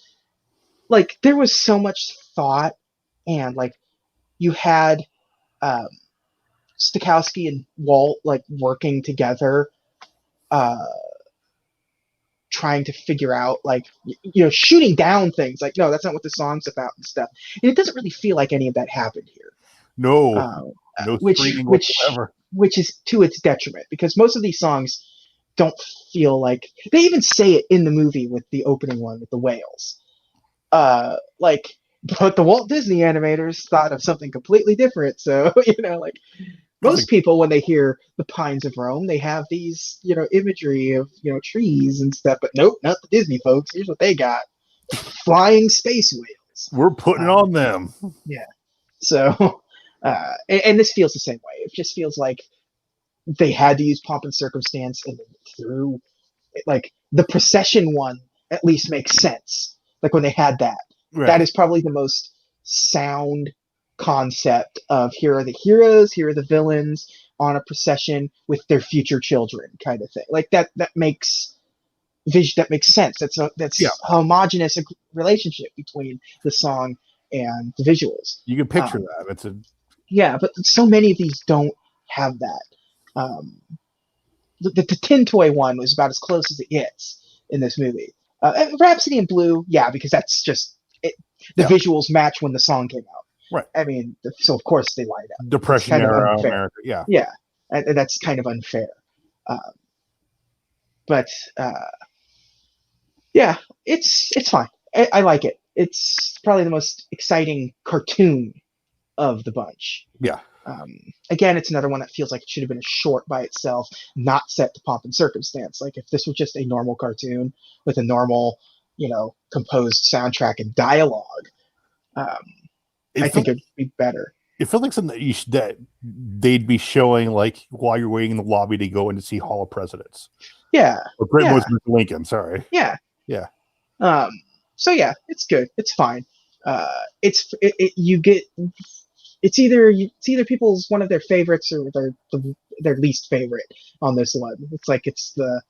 like there was so much thought, and like you had Stokowski and Walt like working together, trying to figure out like shooting down things like, no, that's not what the song's about and stuff, and it doesn't really feel like any of that happened here. No screaming whatsoever, which is to its detriment, because most of these songs don't feel like, they even say it in the movie with the opening one with the whales. Like, but the Walt Disney animators thought of something completely different. So, like most people, when they hear the Pines of Rome, they have these, imagery of, trees and stuff, but nope, not the Disney folks. Here's what they got. Flying space whales. We're putting it on them. Yeah. So, and this feels the same way. It just feels like they had to use Pomp and Circumstance, and through like the procession one at least makes sense. Like when they had that, that is probably the most sound concept of, here are the heroes, here are the villains on a procession with their future children, kind of thing. Like that makes sense. That's a homogenous relationship between the song and the visuals. You can picture that. But so many of these don't have that. The Tin Toy one was about as close as it gets in this movie. Rhapsody in Blue, because that's just it. the visuals match when the song came out. Right. I mean, so of course they line up. Depression kind era of unfair. America. Yeah. Yeah. And that's kind of unfair. But yeah, it's fine. I like it. It's probably the most exciting cartoon of the bunch. Yeah. Again, it's another one that feels like it should have been a short by itself, not set to pomp and circumstance. Like if this was just a normal cartoon with a normal, composed soundtrack and dialogue, I think it'd be better. It felt like something that they'd be showing like while you're waiting in the lobby to go in to see Hall of Presidents. Yeah. Or Great Mr. Lincoln, sorry. Yeah. Yeah. So yeah, it's good. It's fine. You get it's either people's one of their favorites or their least favorite on this one. It's like it's the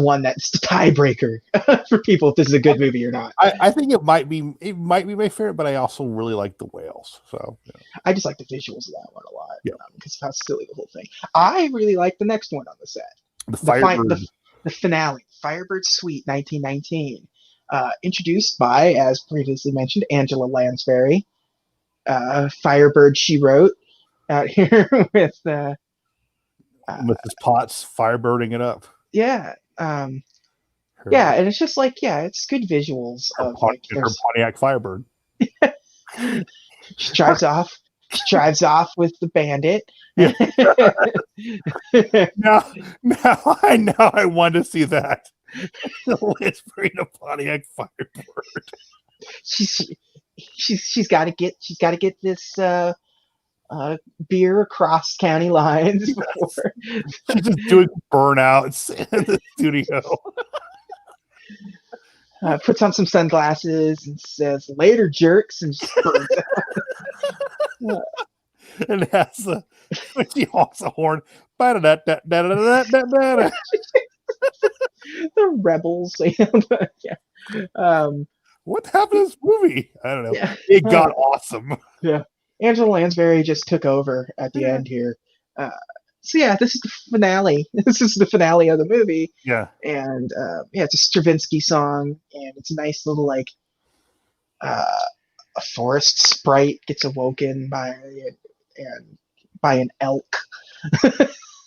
one that's the tiebreaker for people if this is a good movie or not. I think it might be my favorite, but I also really like the whales. So I just like the visuals of that one a lot. Yeah, because of how silly the whole thing. I really like the next one on the set. The finale, Firebird Suite 1919. Introduced by, as previously mentioned, Angela Lansbury. Firebird She Wrote out here with Mrs. Potts firebirding it up. Yeah. And it's just like, it's good visuals of like her Pontiac Firebird. She drives off with the bandit. Yeah. now I know I want to see that. Whispering a Pontiac Firebird. She's got to get this beer across county lines before she's just doing burnouts in the studio. Puts on some sunglasses and says "later, jerks," and just burns out. And has when she honks a horn. The rebels. What happened to this movie? I don't know. Yeah. It got awesome. Yeah. Angela Lansbury just took over at the end here. So this is the finale. This is the finale of the movie. Yeah. And it's a Stravinsky song, and it's a nice little like a forest sprite gets awoken by an elk.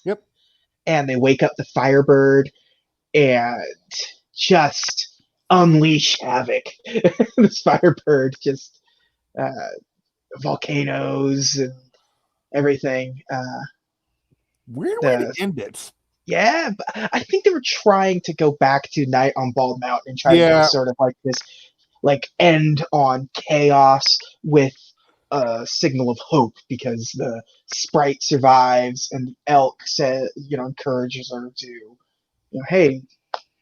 Yep. And they wake up the Firebird and just unleash havoc. This Firebird just volcanoes and everything. Weird way to end it. Yeah, but I think they were trying to go back to Night on Bald Mountain and try to do sort of like this, like end on chaos with a signal of hope because the sprite survives and the elk encourages her to, hey,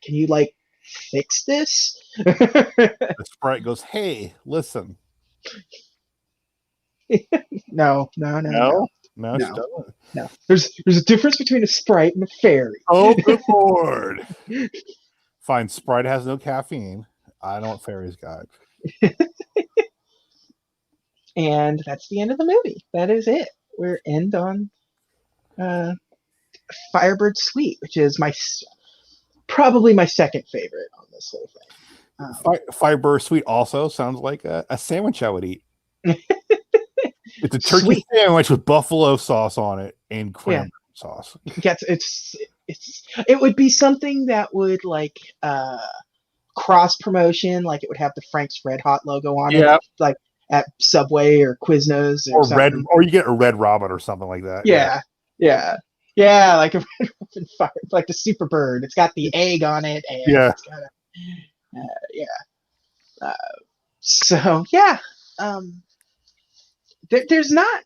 can you like fix this? The sprite goes, hey, listen. No. There's a difference between a sprite and a fairy. Oh, good lord. Fine, sprite has no caffeine. I know what fairies got. And that's the end of the movie. That is it. We're end on Firebird Suite, which is probably my second favorite on this whole thing. Firebird Suite also sounds like a sandwich I would eat. It's a turkey sandwich with buffalo sauce on it and cranberry sauce. It would be something that would like cross promotion, like it would have the Frank's Red Hot logo on it, like at Subway or Quiznos or something. or you get a Red Robin or something like that. Yeah, like a Red Robin fire, like the Super Bird. It's got the egg on it, and it's got there's not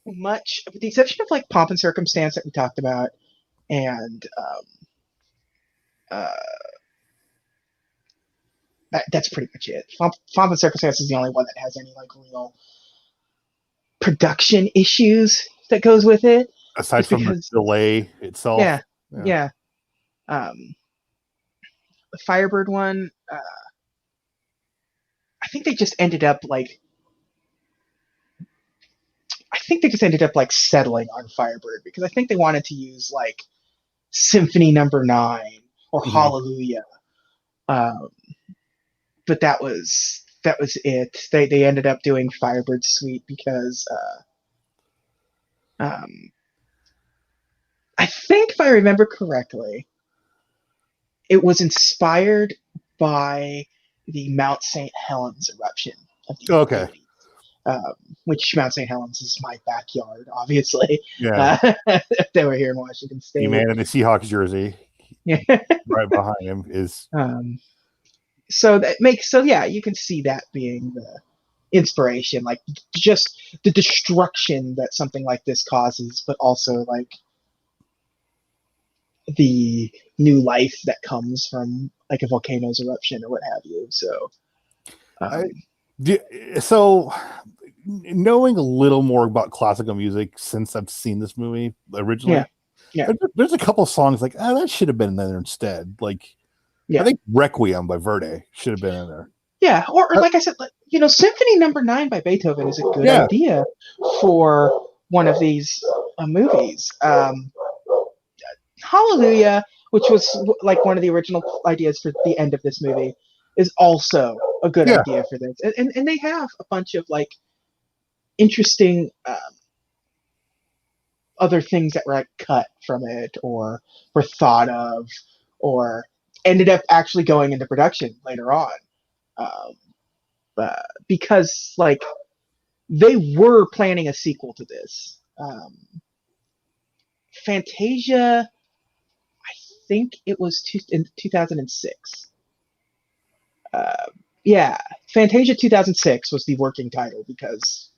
much, with the exception of like Pomp and Circumstance that we talked about, and that's pretty much it. Pomp and Circumstance is the only one that has any like real production issues that goes with it. Aside from the delay itself. Yeah. The Firebird one, I think they just ended up like settling on Firebird because I think they wanted to use like Symphony No. 9 or Hallelujah. but that was it. They ended up doing Firebird Suite because I think if I remember correctly, it was inspired by the Mount St. Helens eruption of the Okay. 80s. Which Mount St. Helens is my backyard, obviously. Yeah. They were here in Washington State. The man in the Seahawks jersey, Yeah. right behind him, is. So yeah, you can see that being the inspiration, like just the destruction that something like this causes, but also like the new life that comes from like a volcano's eruption or what have you. So, so knowing a little more about classical music since I've seen this movie originally, there's a couple songs like, oh, that should have been in there instead. Like, I think Requiem by Verdi should have been in there. Yeah, or like I said, Symphony Number 9 by Beethoven is a good idea for one of these movies. Hallelujah, which was like one of the original ideas for the end of this movie, is also a good idea for this. And they have a bunch of like interesting other things that were like cut from it or were thought of or ended up actually going into production later on. Because like they were planning a sequel to this. Fantasia, I think it was in 2006. Fantasia 2006 was the working title because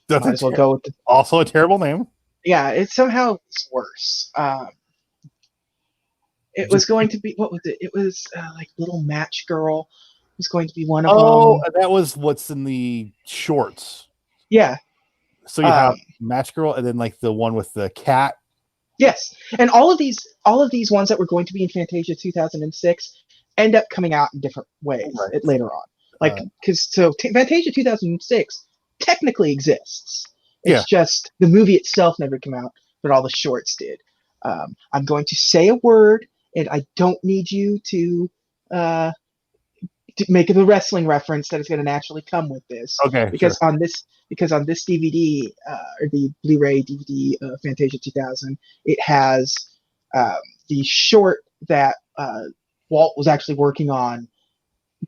might as well go with also a terrible name. Yeah, it somehow is worse. It was going to be, what was it? It was like Little Match Girl was going to be one of them. Oh, that was what's in the shorts. Yeah. So you have Match Girl and then like the one with the cat. Yes, and all of these ones that were going to be in Fantasia 2006 end up coming out in different ways later on. Like, because Fantasia 2006 technically exists. It's just the movie itself never came out, but all the shorts did. I'm going to say a word, and I don't need you to make the wrestling reference that is going to naturally come with this. Okay. Because on this DVD or the Blu-ray DVD of Fantasia 2000, it has the short that Walt was actually working on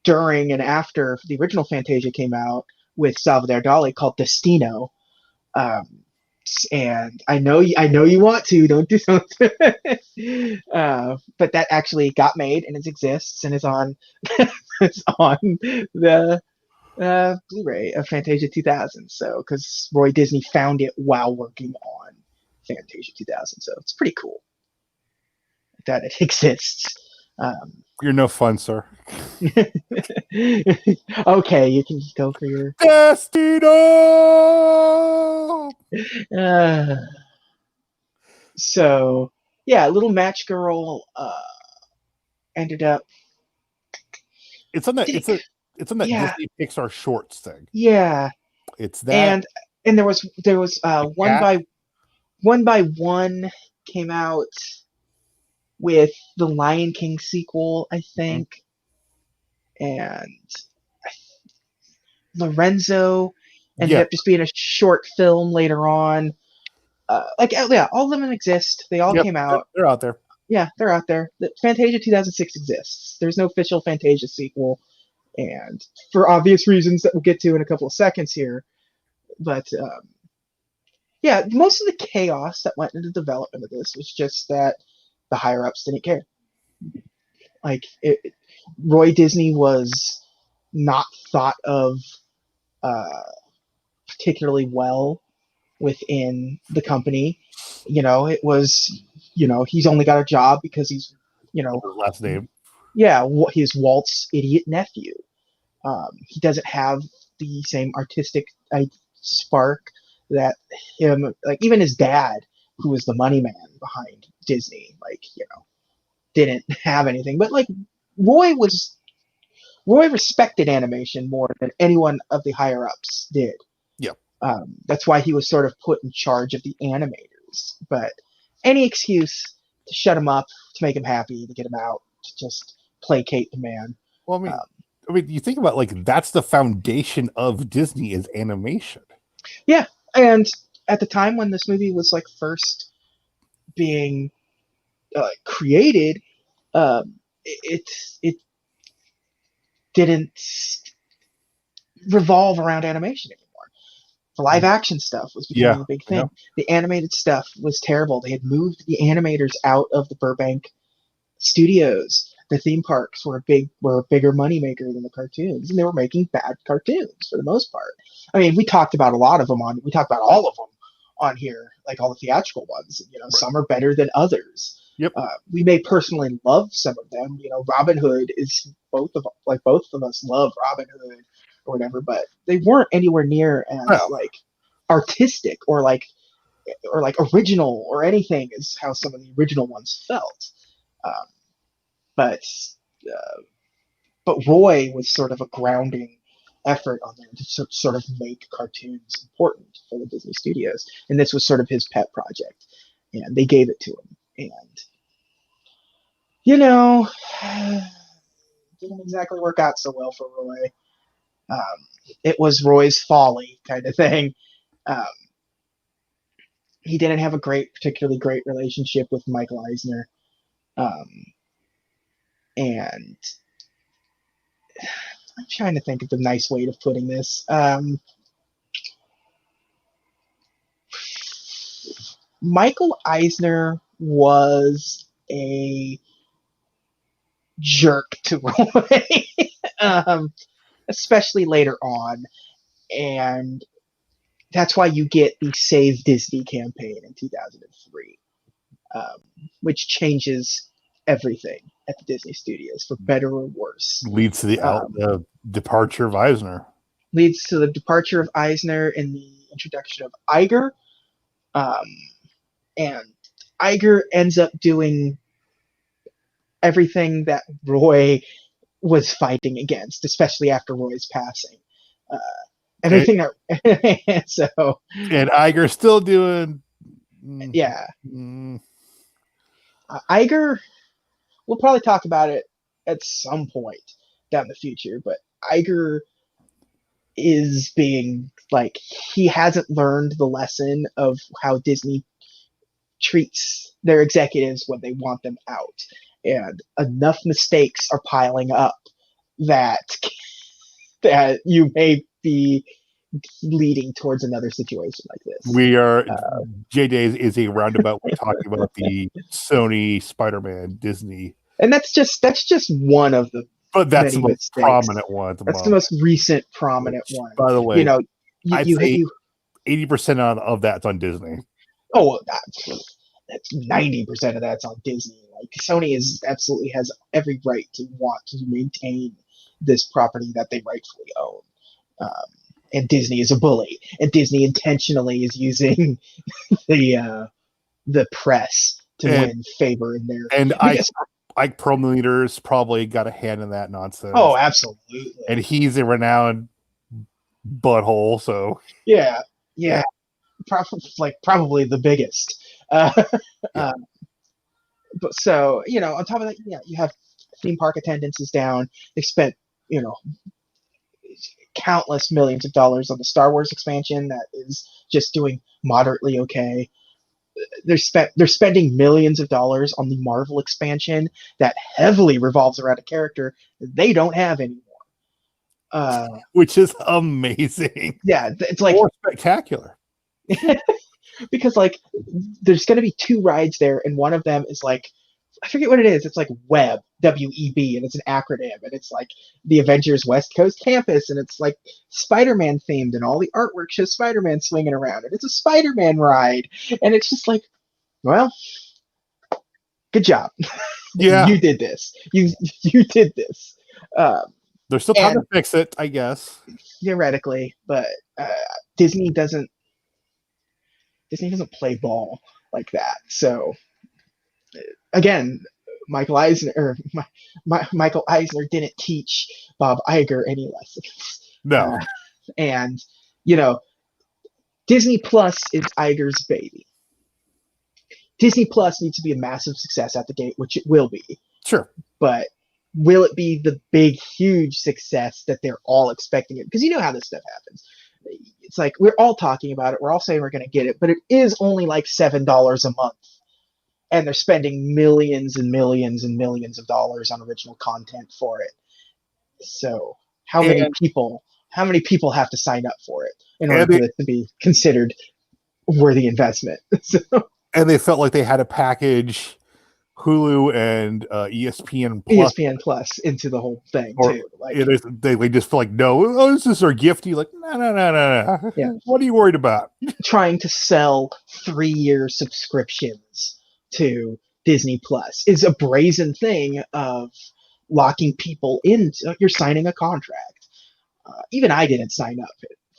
during and after the original Fantasia came out with Salvador Dali called Destino. And I know you want to, don't do something. But that actually got made and it exists and is on it's on the Blu-ray of Fantasia 2000. So because Roy Disney found it while working on Fantasia 2000, so it's pretty cool that it exists. You're no fun, sir. Okay, you can just go for your Destino. So yeah, Little Match Girl ended up. It's on that. It's on that Disney Pixar shorts thing. Yeah, it's that. And there was one by one came out with the Lion King sequel, I think, and Lorenzo ended up just being a short film later on. All of them exist. They all came out. They're out there. Yeah, they're out there. The Fantasia 2006 exists. There's no official Fantasia sequel, and for obvious reasons that we'll get to in a couple of seconds here. But most of the chaos that went into the development of this was just that the higher ups didn't care. Like Roy Disney was not thought of particularly well within the company. It was, he's only got a job because he's, his last name. Yeah, he's Walt's idiot nephew. He doesn't have the same artistic spark that him, like even his dad, who was the money man behind Disney, didn't have anything. But like Roy respected animation more than anyone of the higher ups did. Yep. That's why he was sort of put in charge of the animators. But any excuse to shut him up, to make him happy, to get him out, to just placate the man, Well, I mean, you think about like that's the foundation of Disney is animation. Yeah, and at the time when this movie was like first being created, it didn't revolve around animation anymore. The live action stuff was becoming a big thing. The animated stuff was terrible. They had moved the animators out of the Burbank studios. The theme parks were a bigger moneymaker than the cartoons, and they were making bad cartoons for the most part. I mean, we talked about all of them on here, like all the theatrical ones. You know, some are better than others. Yep. We may personally love some of them. You know, Robin Hood is both of us love Robin Hood or whatever, but they weren't anywhere near as like artistic or like original or anything as how some of the original ones felt. But Roy was sort of a grounding effort on there to sort of make cartoons important for the Disney Studios, and this was sort of his pet project, and they gave it to him, and you know, didn't exactly work out so well for Roy. It was Roy's folly kind of thing. He didn't have a particularly great relationship with Michael Eisner, and I'm trying to think of the nice way of putting this. Michael Eisner was a jerk to Roy, especially later on, and that's why you get the Save Disney campaign in 2003, which changes everything at the Disney Studios for better or worse. Leads to the departure of Eisner. Leads to the departure of Eisner and the introduction of Iger. And Iger ends up doing everything that Roy was fighting against, especially after Roy's passing. Everything that so and Iger's still doing Iger, we'll probably talk about it at some point down the future, but Iger is being like, he hasn't learned the lesson of how Disney treats their executives when they want them out, and enough mistakes are piling up that you may be leading towards another situation like this. We are J-Days is a roundabout way talking about the Sony Spider-Man Disney, and that's just one of the that's the most prominent one. That's the most recent prominent one. By the way, you know, I'd say 80% of that's on Disney. Oh, that's 90% of that's on Disney. Like, Sony absolutely has every right to want to maintain this property that they rightfully own. And Disney is a bully, and Disney intentionally is using the press to win favor in their. And Ike Perlmutter's probably got a hand in that nonsense. Oh, absolutely. And he's a renowned butthole, so yeah. Probably the biggest. But so, you know, on top of that, you have theme park attendance is down. They spent, countless millions of dollars on the Star Wars expansion that is just doing moderately okay. They're spending millions of dollars on the Marvel expansion that heavily revolves around a character they don't have anymore. Which is amazing. Yeah, it's like more spectacular. Because like there's going to be 2 rides there, and one of them is like, I forget what it is. It's like WEB, W-E-B, and it's an acronym, and it's like the Avengers West Coast Campus, and it's like Spider-Man themed, and all the artwork shows Spider-Man swinging around, and it's a Spider-Man ride, and it's just like, well, good job. Yeah, you did this. You did this. There's still time to fix it, I guess. Theoretically, but Disney doesn't play ball like that. So again, Michael Eisner didn't teach Bob Iger any lessons. No. And Disney Plus is Iger's baby. Disney Plus needs to be a massive success at the gate, which it will be. Sure. But will it be the big, huge success that they're all expecting it? Because you know how this stuff happens. It's like we're all talking about it. We're all saying we're going to get it, but it is only like $7 a month, and they're spending millions and millions and millions of dollars on original content for it. So how many And people? How many people have to sign up for it in order and for they, it to be considered worthy investment? So, and they felt like they had to package Hulu and ESPN Plus, ESPN Plus into the whole thing or too. Like, they just feel like, no, oh, this is our gift. You like, no. yeah, What are you worried about? trying to sell 3-year subscriptions to Disney Plus is a brazen thing of locking people in. You're signing a contract. Even I didn't sign up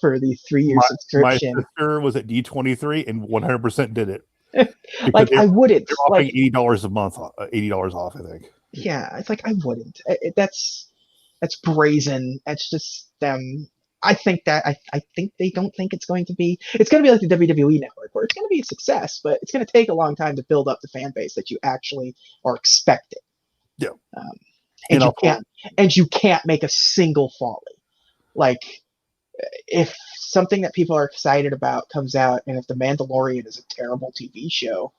for the 3-year My subscription. sister was at D23 and 100% did it because Like, I wouldn't. they're offering Like, $80 a month, $80 off, I think. yeah, it's like I wouldn't. That's brazen. It's just them. I think they don't think it's going to be. It's going to be like the WWE network, where it's going to be a success, but it's going to take a long time to build up the fan base that you actually are expecting. Yeah, Um, and you can't make a single folly. Like, if something that people are excited about comes out, and if The Mandalorian is a terrible TV show,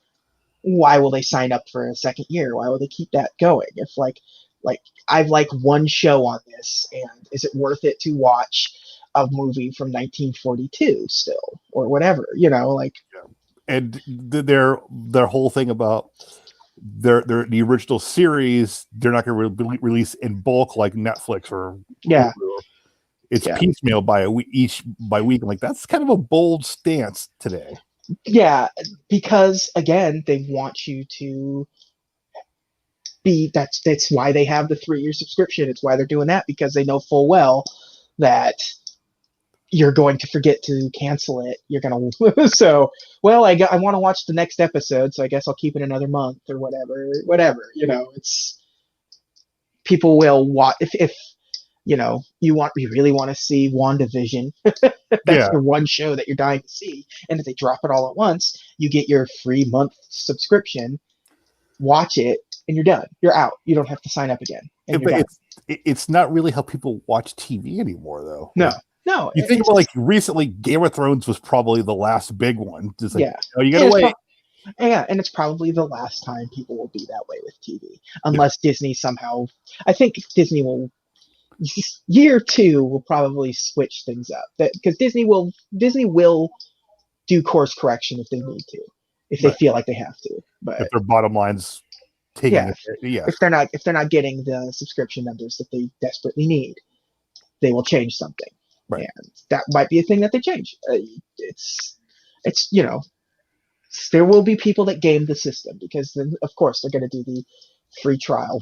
why will they sign up for a second year? Why will they keep that going? If like I've like one show on this, and is it worth it to watch a movie from 1942 still, or whatever? Like, and their whole thing about the original series, they're not going to release in bulk like Netflix or yeah, Hulu. It's piecemeal by week. I'm like, that's kind of a bold stance today. Yeah, because again, they want you to be. That's why they have the 3-year subscription. It's why they're doing that, because they know full well that you're going to forget to cancel it. You're going to so, well, I want to watch the next episode, so I guess I'll keep it another month or whatever. It's people will watch if you really want to see WandaVision. That's the one show that you're dying to see, and if they drop it all at once, you get your free month subscription, watch it, and you're done. You're out. You don't have to sign up again. And but it's not really how people watch TV anymore, though. No. You think about like recently, Game of Thrones was probably the last big one. Just like, you gotta wait. And it's probably the last time people will be that way with TV, unless Disney somehow. I think Disney will. Year 2 will probably switch things up. Because Disney will do course correction if they need to, if they feel like they have to. But if their bottom line's taking if they're not getting the subscription numbers that they desperately need, they will change something. Right. And that might be a thing that they change. It's there will be people that game the system, because then of course they're going to do the free trial.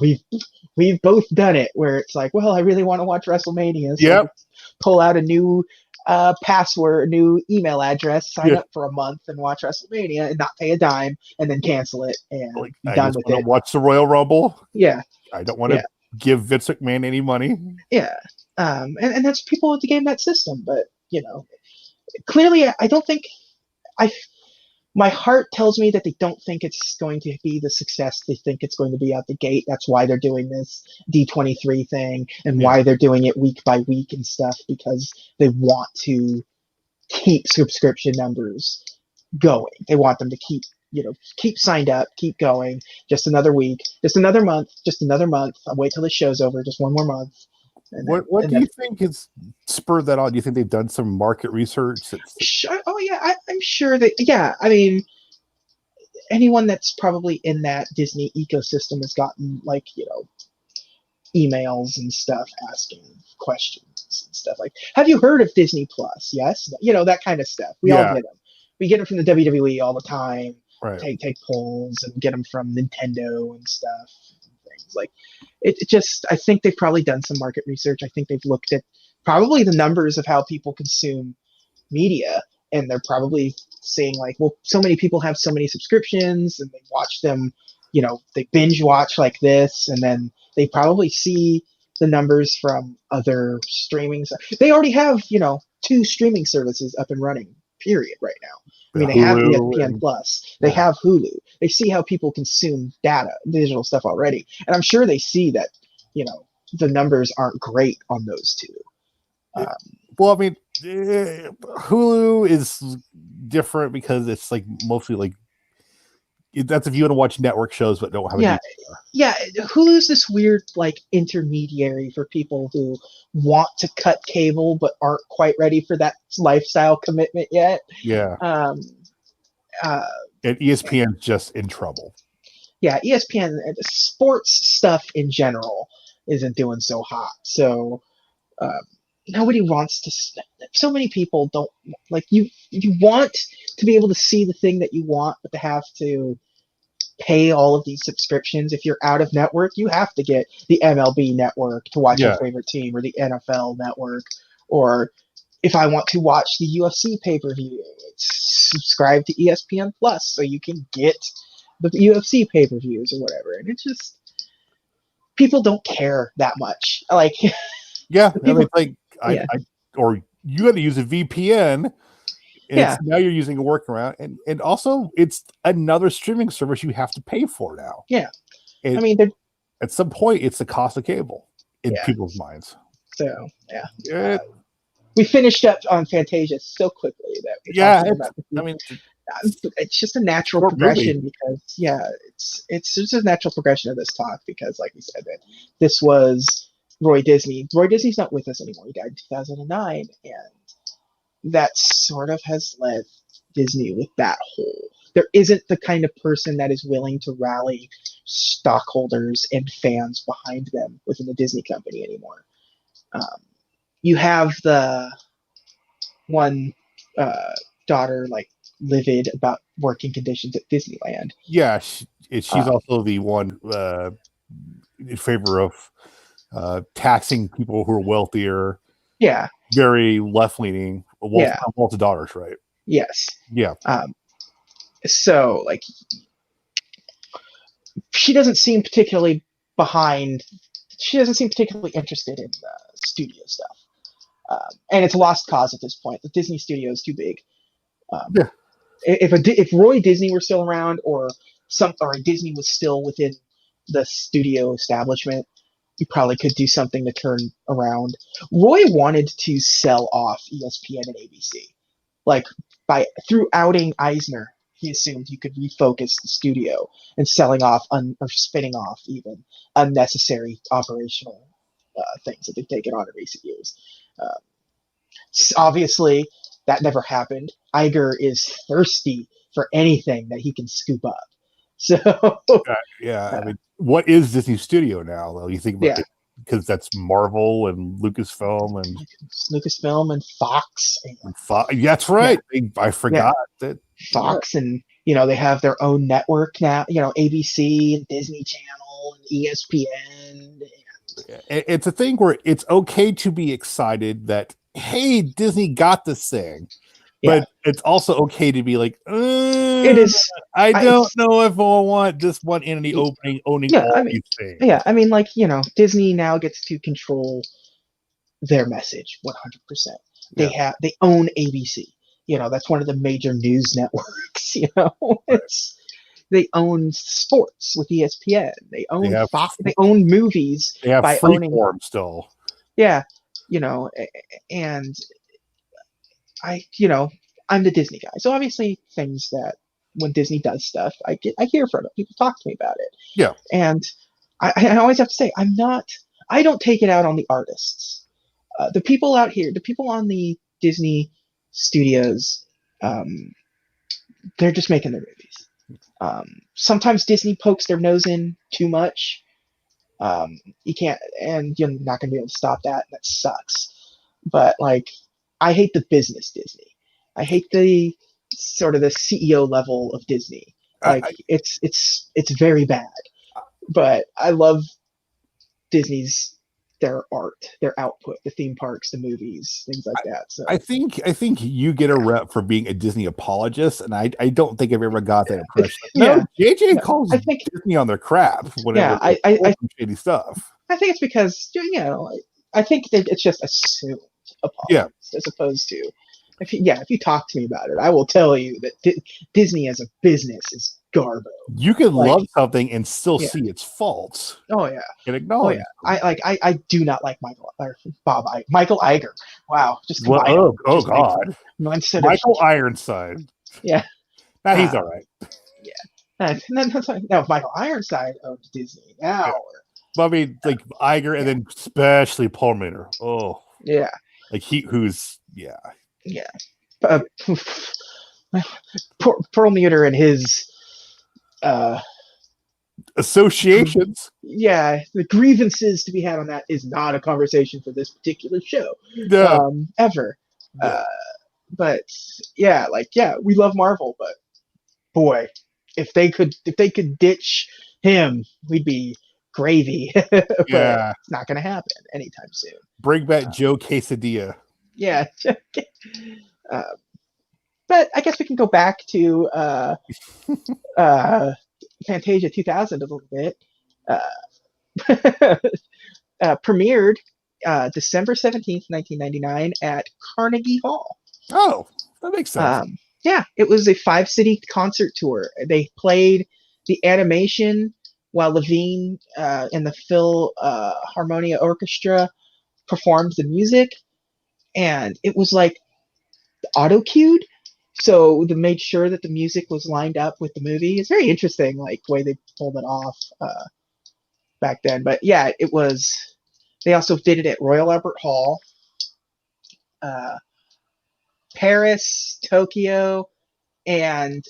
We've both done it, where it's like, well, I really want to watch WrestleMania, so pull out a new password, new email address, sign up for a month and watch WrestleMania and not pay a dime, and then cancel it and be done with it. Watch the Royal Rumble. Yeah. I don't want to give Vince McMahon any money. Yeah. And that's people to game that system. But, clearly I don't think my heart tells me that they don't think it's going to be the success they think it's going to be out the gate. That's why they're doing this D23 thing, and why they're doing it week by week and stuff, because they want to keep subscription numbers going. They want them to keep signed up, keep going. Just another week, just another month, I'll wait till the show's over, just one more month. What do you think has spurred that on? Do you think they've done some market research? I'm sure that. Yeah, I mean, anyone that's probably in that Disney ecosystem has gotten emails and stuff asking questions and stuff like, "Have you heard of Disney Plus?" Yes, that kind of stuff. We all get them. We get them from the WWE all the time. Right. Take polls and get them from Nintendo and stuff. Things like it just, I think they've probably done some market research. I think they've looked at probably the numbers of how people consume media, and they're probably saying like, well, so many people have so many subscriptions, and they watch them, they binge watch like this, and then they probably see the numbers from other streaming. They already have 2 streaming services up and running, period, right now. I mean, they have ESPN Plus. They have Hulu. They see how people consume digital stuff already. And I'm sure they see that the numbers aren't great on those two. Well, I mean, Hulu is different because it's like mostly like that's if you want to watch network shows but don't have a Yeah, DVR. yeah. Hulu's this weird like intermediary for people who want to cut cable but aren't quite ready for that lifestyle commitment yet. Yeah. Um, And ESPN's just in trouble. Yeah, ESPN sports stuff in general isn't doing so hot. So um, nobody wants to. So many people don't like you. You want to be able to see the thing that you want, but to have to pay all of these subscriptions. If you're out of network, you have to get the MLB network to watch your favorite team, or the NFL network, or if I want to watch the UFC pay-per-view, subscribe to ESPN Plus so you can get the UFC pay-per-views or whatever. And it's just people don't care that much. Like yeah, people, I mean, it's like yeah. or you got to use a VPN. And Yeah. now you're using a workaround, and also it's another streaming service you have to pay for now. Yeah, And I mean, at some point, it's the cost of cable in people's minds. So yeah, we finished up on Fantasia so quickly that I mean, it's just a natural progression because it's just a natural progression of this talk because, like we said, that this was Roy Disney. Roy Disney's not with us anymore. He died in 2009, and that sort of has left Disney with that hole. There isn't the kind of person that is willing to rally stockholders and fans behind them within the Disney company anymore. You have the one daughter like livid about working conditions at Disneyland. Yeah, she's also the one in favor of taxing people who are wealthier. Yeah. Very left-leaning. Walt's daughters, right? Yes. Yeah. So, like, she doesn't seem particularly interested in studio stuff. And it's a lost cause at this point. The Disney studio is too big. If Roy Disney were still around, or Disney was still within the studio establishment, you probably could do something to turn around. Roy wanted to sell off ESPN and ABC. Like through outing Eisner, he assumed he could refocus the studio and selling off or spinning off even unnecessary operational things that they've taken on in recent years. Obviously, that never happened. Iger is thirsty for anything that he can scoop up. So I mean, what is Disney Studio now? Though you think about it, because that's Marvel and Lucasfilm and Fox. That's right. I forgot that Fox and they have their own network now. ABC and Disney Channel and ESPN. It's a thing where it's okay to be excited that hey, Disney got this thing. But it's also okay to be like, it is. I don't know if I want this one entity owning all these things. Yeah, I mean, like Disney now gets to control their message 100%. They own ABC. That's one of the major news networks. They own sports with ESPN. They own Fox. They own movies. They have by Freeform still. Yeah, and I'm the Disney guy. So obviously things that when Disney does stuff, I hear from it. People talk to me about it. Yeah. And I always have to say, I don't take it out on the artists. The people out here, the people on the Disney studios, they're just making their movies. Sometimes Disney pokes their nose in too much. You can't, and you're not going to be able to stop that. That sucks. But like, I hate the business Disney. I hate the sort of the CEO level of Disney. Like it's very bad. But I love their art, their output, the theme parks, the movies, things like that. So I think you get a rep for being a Disney apologist, and I don't think I've ever got that impression. JJ calls Disney on their crap whenever shady stuff. I think it's because I think that it's just assumed apologist as opposed to if you talk to me about it, I will tell you that Disney as a business is garbo. You can love something and still see its faults. Oh yeah. And acknowledge. I do not like Michael Iger. Wow, just combine God, Michael Ironside. Yeah, he's all right. Yeah, and then no, Michael Ironside owns Disney now. I mean, like Iger, and then especially Perlmutter. Oh, yeah, like who's Perlmutter and his associations. Yeah, the grievances to be had on that is not a conversation for this particular show. No. Ever. No. But yeah, we love Marvel, but boy, if they could ditch him, we'd be gravy. But it's not going to happen anytime soon. Bring back Joe Quesadilla. Yeah. But I guess we can go back to Fantasia 2000 a little bit. Premiered December 17th, 1999 at Carnegie Hall. Oh, that makes sense. Yeah, it was a 5-city concert tour. They played the animation while Levine and the Philharmonia Orchestra performed the music, and it was like auto-cued, so they made sure that the music was lined up with the movie. It's very interesting, like the way they pulled it off back then. But yeah, it was. They also did it at Royal Albert Hall, Paris, Tokyo, and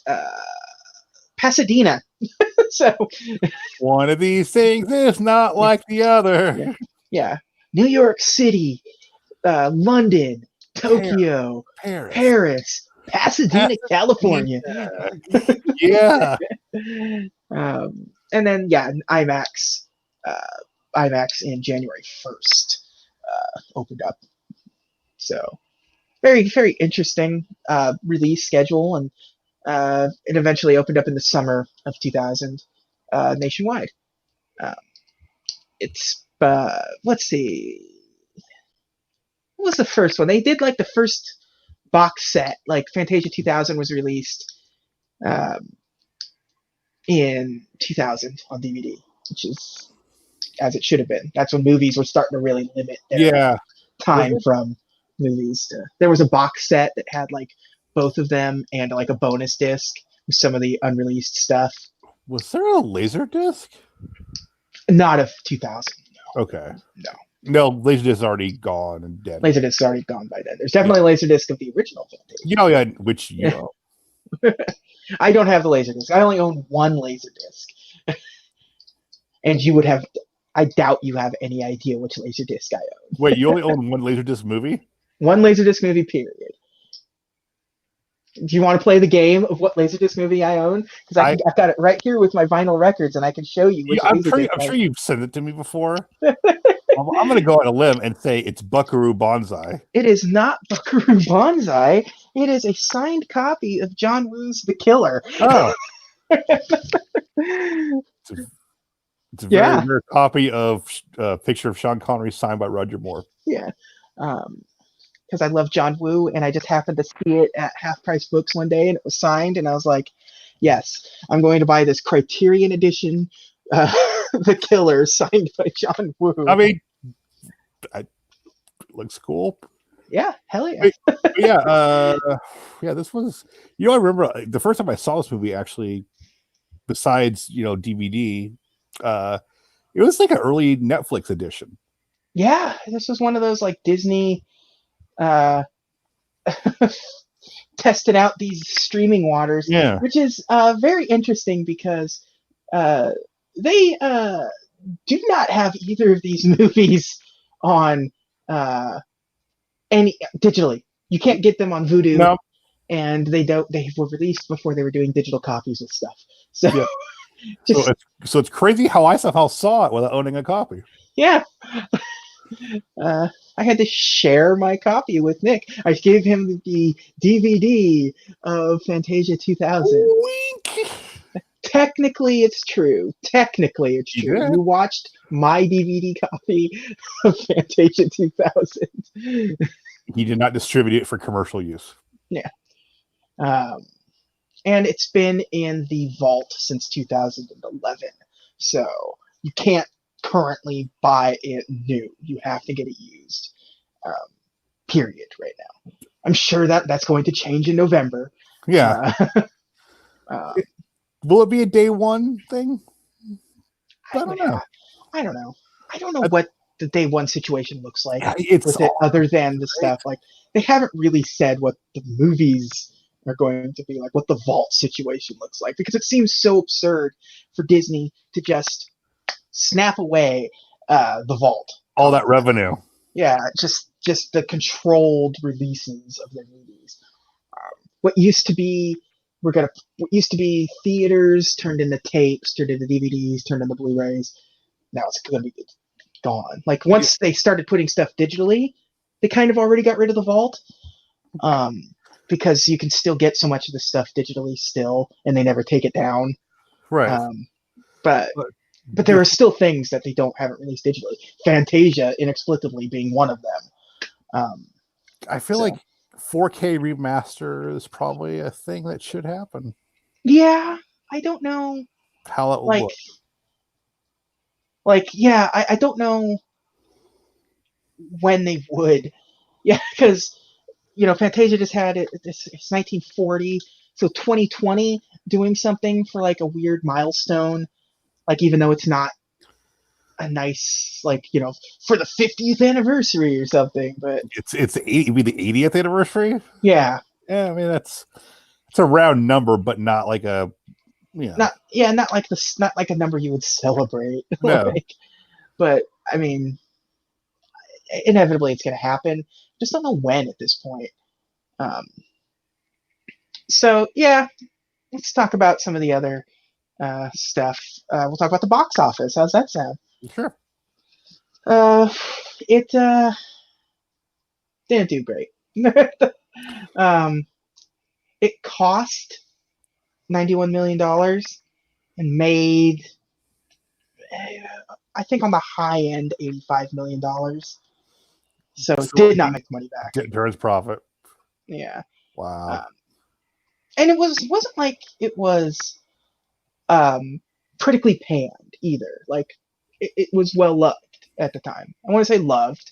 Pasadena. So one of these things is not like the other. Yeah. New York City, London, Tokyo, Paris, Pasadena, California. Yeah. And then IMAX in January 1st opened up. So very, very interesting release schedule, and it eventually opened up in the summer of 2000 nationwide. It's let's see, what was the first one? They did like the first box set, like Fantasia 2000 was released in 2000 on DVD, which is as it should have been. That's when movies were starting to really limit their time from movies. There was a box set that had like both of them and like a bonus disc with some of the unreleased stuff. Was there a laser disc? Not of 2000. No. Okay. No, Laserdisc is already gone and dead. Laserdisc is already gone by then. There's definitely a Laserdisc of the original Fantasia. Which you know. I don't have the Laserdisc. I only own one Laserdisc. And you would have, I doubt you have any idea which Laserdisc I own. Wait, you only own one Laserdisc movie? One Laserdisc movie, period. Do you want to play the game of what Laserdisc movie I own? Because I've got it right here with my vinyl records, and I can show you which I'm sure you've sent it to me before. I'm going to go on a limb and say it's Buckaroo Banzai. It is not Buckaroo Banzai. It is a signed copy of John Woo's The Killer. Oh. It's a very rare copy of a picture of Sean Connery signed by Roger Moore. Yeah. Because I love John Woo, and I just happened to see it at Half Price Books one day, and it was signed, and I was like, yes, I'm going to buy this Criterion edition The Killer signed by John Woo. I mean, it looks cool. Yeah, hell yeah. This was, I remember the first time I saw this movie, actually, besides, DVD, it was like an early Netflix edition. Yeah, this was one of those like Disney tested out these streaming waters, which is very interesting because they do not have either of these movies on any digitally. You can't get them on Vudu. No. And they were released before they were doing digital copies of stuff. So so it's crazy how I somehow saw it without owning a copy. Yeah. I had to share my copy with Nick. I gave him the DVD of Fantasia 2000. Wink. Technically, it's true. Yeah. You watched my DVD copy of Fantasia 2000. He did not distribute it for commercial use. Yeah. and it's been in the vault since 2011. So you can't currently buy it new. You have to get it used. Um, period. Right now, I'm sure that's going to change in November. Yeah. Will it be a day one thing? I don't know. I don't know. I don't know what the day one situation looks like with it, other than the stuff like they haven't really said what the movies are going to be like, what the vault situation looks like, because it seems so absurd for Disney to just snap away the vault, all that revenue. Yeah, just the controlled releases of their movies. What used to be what used to be theaters turned into tapes, turned into DVDs, turned into Blu-rays. Now it's going to be gone. Like once they started putting stuff digitally, they kind of already got rid of the vault, because you can still get so much of the stuff digitally still, and they never take it down. Right. But there are still things that they haven't released digitally. Fantasia inexplicably being one of them. I feel like 4K remaster is probably a thing that should happen. Yeah, I don't know how it will look. Yeah, I don't know when they would. Yeah, because Fantasia just had it. It's 1940, so 2020 doing something for like a weird milestone, like even though it's not a nice for the 50th anniversary or something, but it's 80, be the 80th anniversary. Yeah, I mean it's a round number, but not like a not like a number you would celebrate. No. But I mean, inevitably it's going to happen. Just don't know when at this point. So yeah, let's talk about some of the other stuff. We'll talk about the box office. How's that sound? Sure. It didn't do great. It cost $91 million and made, I think on the high end, $85 million. So it did not make money back. Turns profit. Yeah. Wow. And it wasn't like it was critically panned either. Like it was well loved at the time. I want to say loved.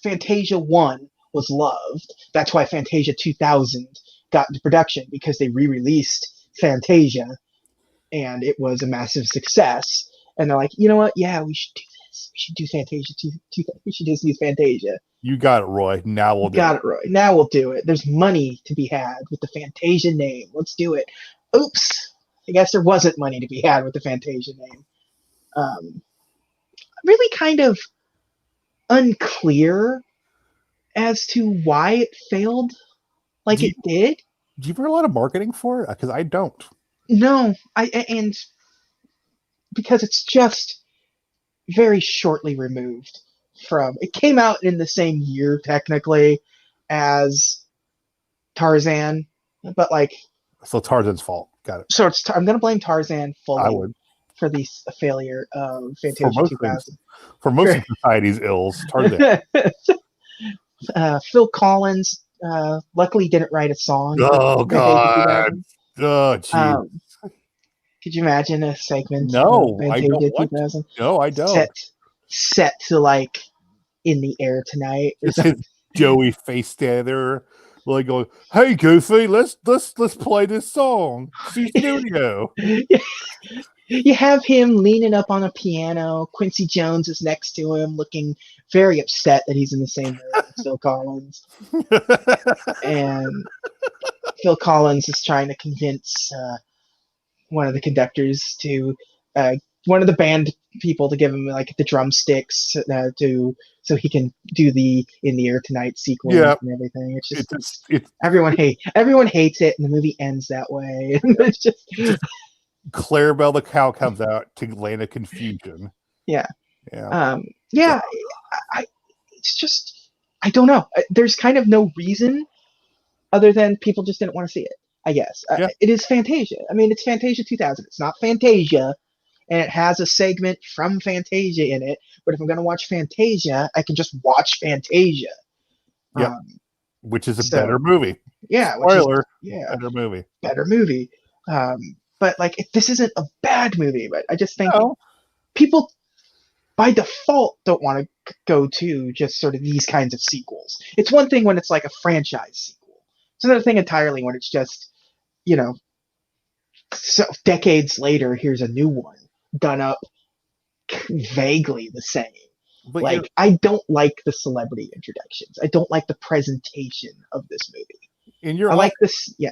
Fantasia 1 was loved. That's why Fantasia 2000 got into production, because they re-released Fantasia and it was a massive success. And they're like, you know what? Yeah, we should do this. We should do Fantasia 2. We should just use Fantasia. You got it, Roy. Now we'll do it. Got it, Roy. Now we'll do it. There's money to be had with the Fantasia name. Let's do it. Oops. I guess there wasn't money to be had with the Fantasia name. Really kind of unclear as to why it failed like it did. Do you hear a lot of marketing for it? Because I don't. No, and because it's just very shortly removed from. It came out in the same year technically as Tarzan, but like. So Tarzan's fault. Got it. So I'm going to blame Tarzan fully. I would. For the failure of Fantasia 2000. For most of society's ills, Tarzan. Phil Collins luckily didn't write a song. Oh, God. Oh, jeez. Could you imagine a segment? No, I don't. 2000? No, I don't. Set to like In the Air Tonight. It's his Joey face standing there, like going, "Hey, Goofy, let's play this song." See studio. You have him leaning up on a piano. Quincy Jones is next to him, looking very upset that he's in the same room as Phil Collins. And Phil Collins is trying to convince one of the conductors to, one of the band people to give him like the drumsticks so he can do the In the Air Tonight sequence and everything. It's just everyone hates it, and the movie ends that way. It's just Clarabelle the cow comes out to land a confusion. Yeah. It's just, I don't know. There's kind of no reason other than people just didn't want to see it, I guess. It is Fantasia. I mean, it's Fantasia 2000. It's not Fantasia, and it has a segment from Fantasia in it. But if I'm going to watch Fantasia, I can just watch Fantasia. Yeah. which is a better movie. Yeah, Spoiler, yeah, better movie. Better movie. But like, this isn't a bad movie, but I just think No. people by default don't want to go to just sort of these kinds of sequels. It's one thing when it's like a franchise sequel. It's another thing entirely when it's just, you know, so decades later, here's a new one done up vaguely the same. But Like, I don't like the celebrity introductions. I don't like the presentation of this movie. And I like this, yeah.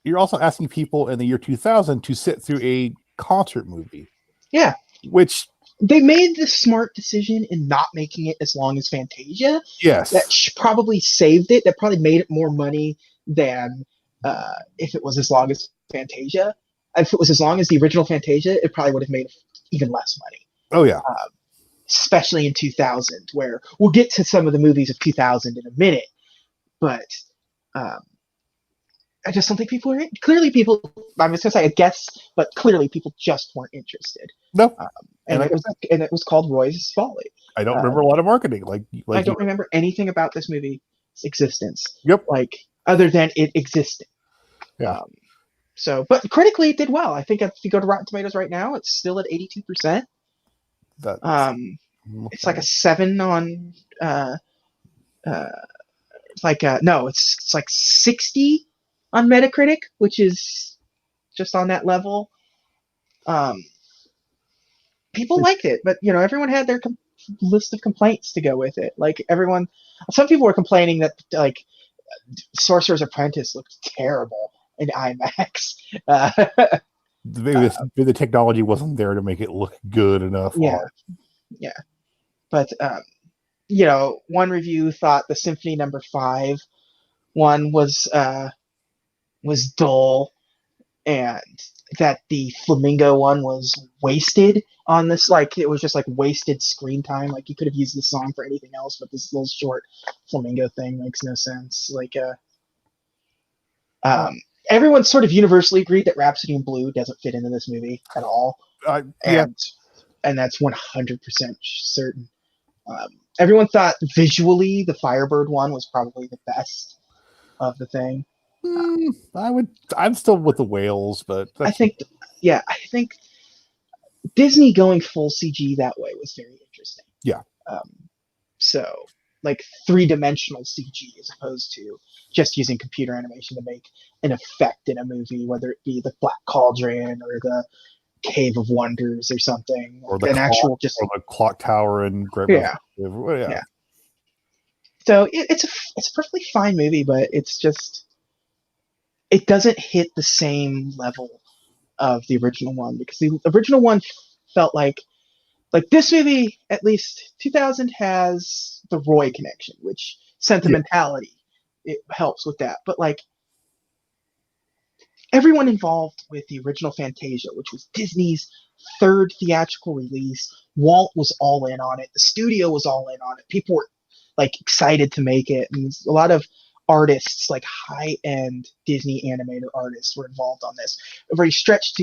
You're also asking people in the year 2000 to sit through a concert movie. Yeah. Which they made the smart decision in not making it as long as Fantasia. Yes. That probably saved it. That probably made it more money than if it was as long as Fantasia. If it was as long as the original Fantasia, it probably would have made even less money. Oh, yeah. Especially in 2000, where we'll get to some of the movies of 2000 in a minute. But I just don't think people are clearly people. I'm just gonna say I guess, but clearly people just weren't interested. No, and it was called Roy's Folly. I don't remember a lot of marketing. Like I don't remember anything about this movie's existence. Yep. Like other than it existed. Yeah. So, but critically, it did well. I think if you go to Rotten Tomatoes right now, it's still at 82%. It's like a 7 on. It's like 60 on Metacritic, which is just on that level. People liked it, but everyone had their list of complaints to go with it. Like some people were complaining that like Sorcerer's Apprentice looked terrible in IMAX. Maybe the technology wasn't there to make it look good enough. Yeah. But one review thought the Symphony No. 5 one was dull, and that the Flamingo one was wasted on this. Like, it was just like wasted screen time. Like, you could have used the song for anything else, but this little short Flamingo thing makes no sense. Like, everyone sort of universally agreed that Rhapsody in Blue doesn't fit into this movie at all. And that's 100% certain. Everyone thought visually the Firebird one was probably the best of the thing. I'm still with the whales, but I think Disney going full CG that way was very interesting. Yeah. So like 3-dimensional CG as opposed to just using computer animation to make an effect in a movie, whether it be the Black Cauldron or the Cave of Wonders or something, or the clock tower and yeah. So it's a perfectly fine movie, but it's just it doesn't hit the same level of the original one, because the original one felt like this movie, at least 2000, has the Roy connection, which sentimentality, it helps with that. But like everyone involved with the original Fantasia, which was Disney's third theatrical release, Walt was all in on it. The studio was all in on it. People were like excited to make it, and a lot of artists, like high-end Disney animator artists, were involved on this. Very stretch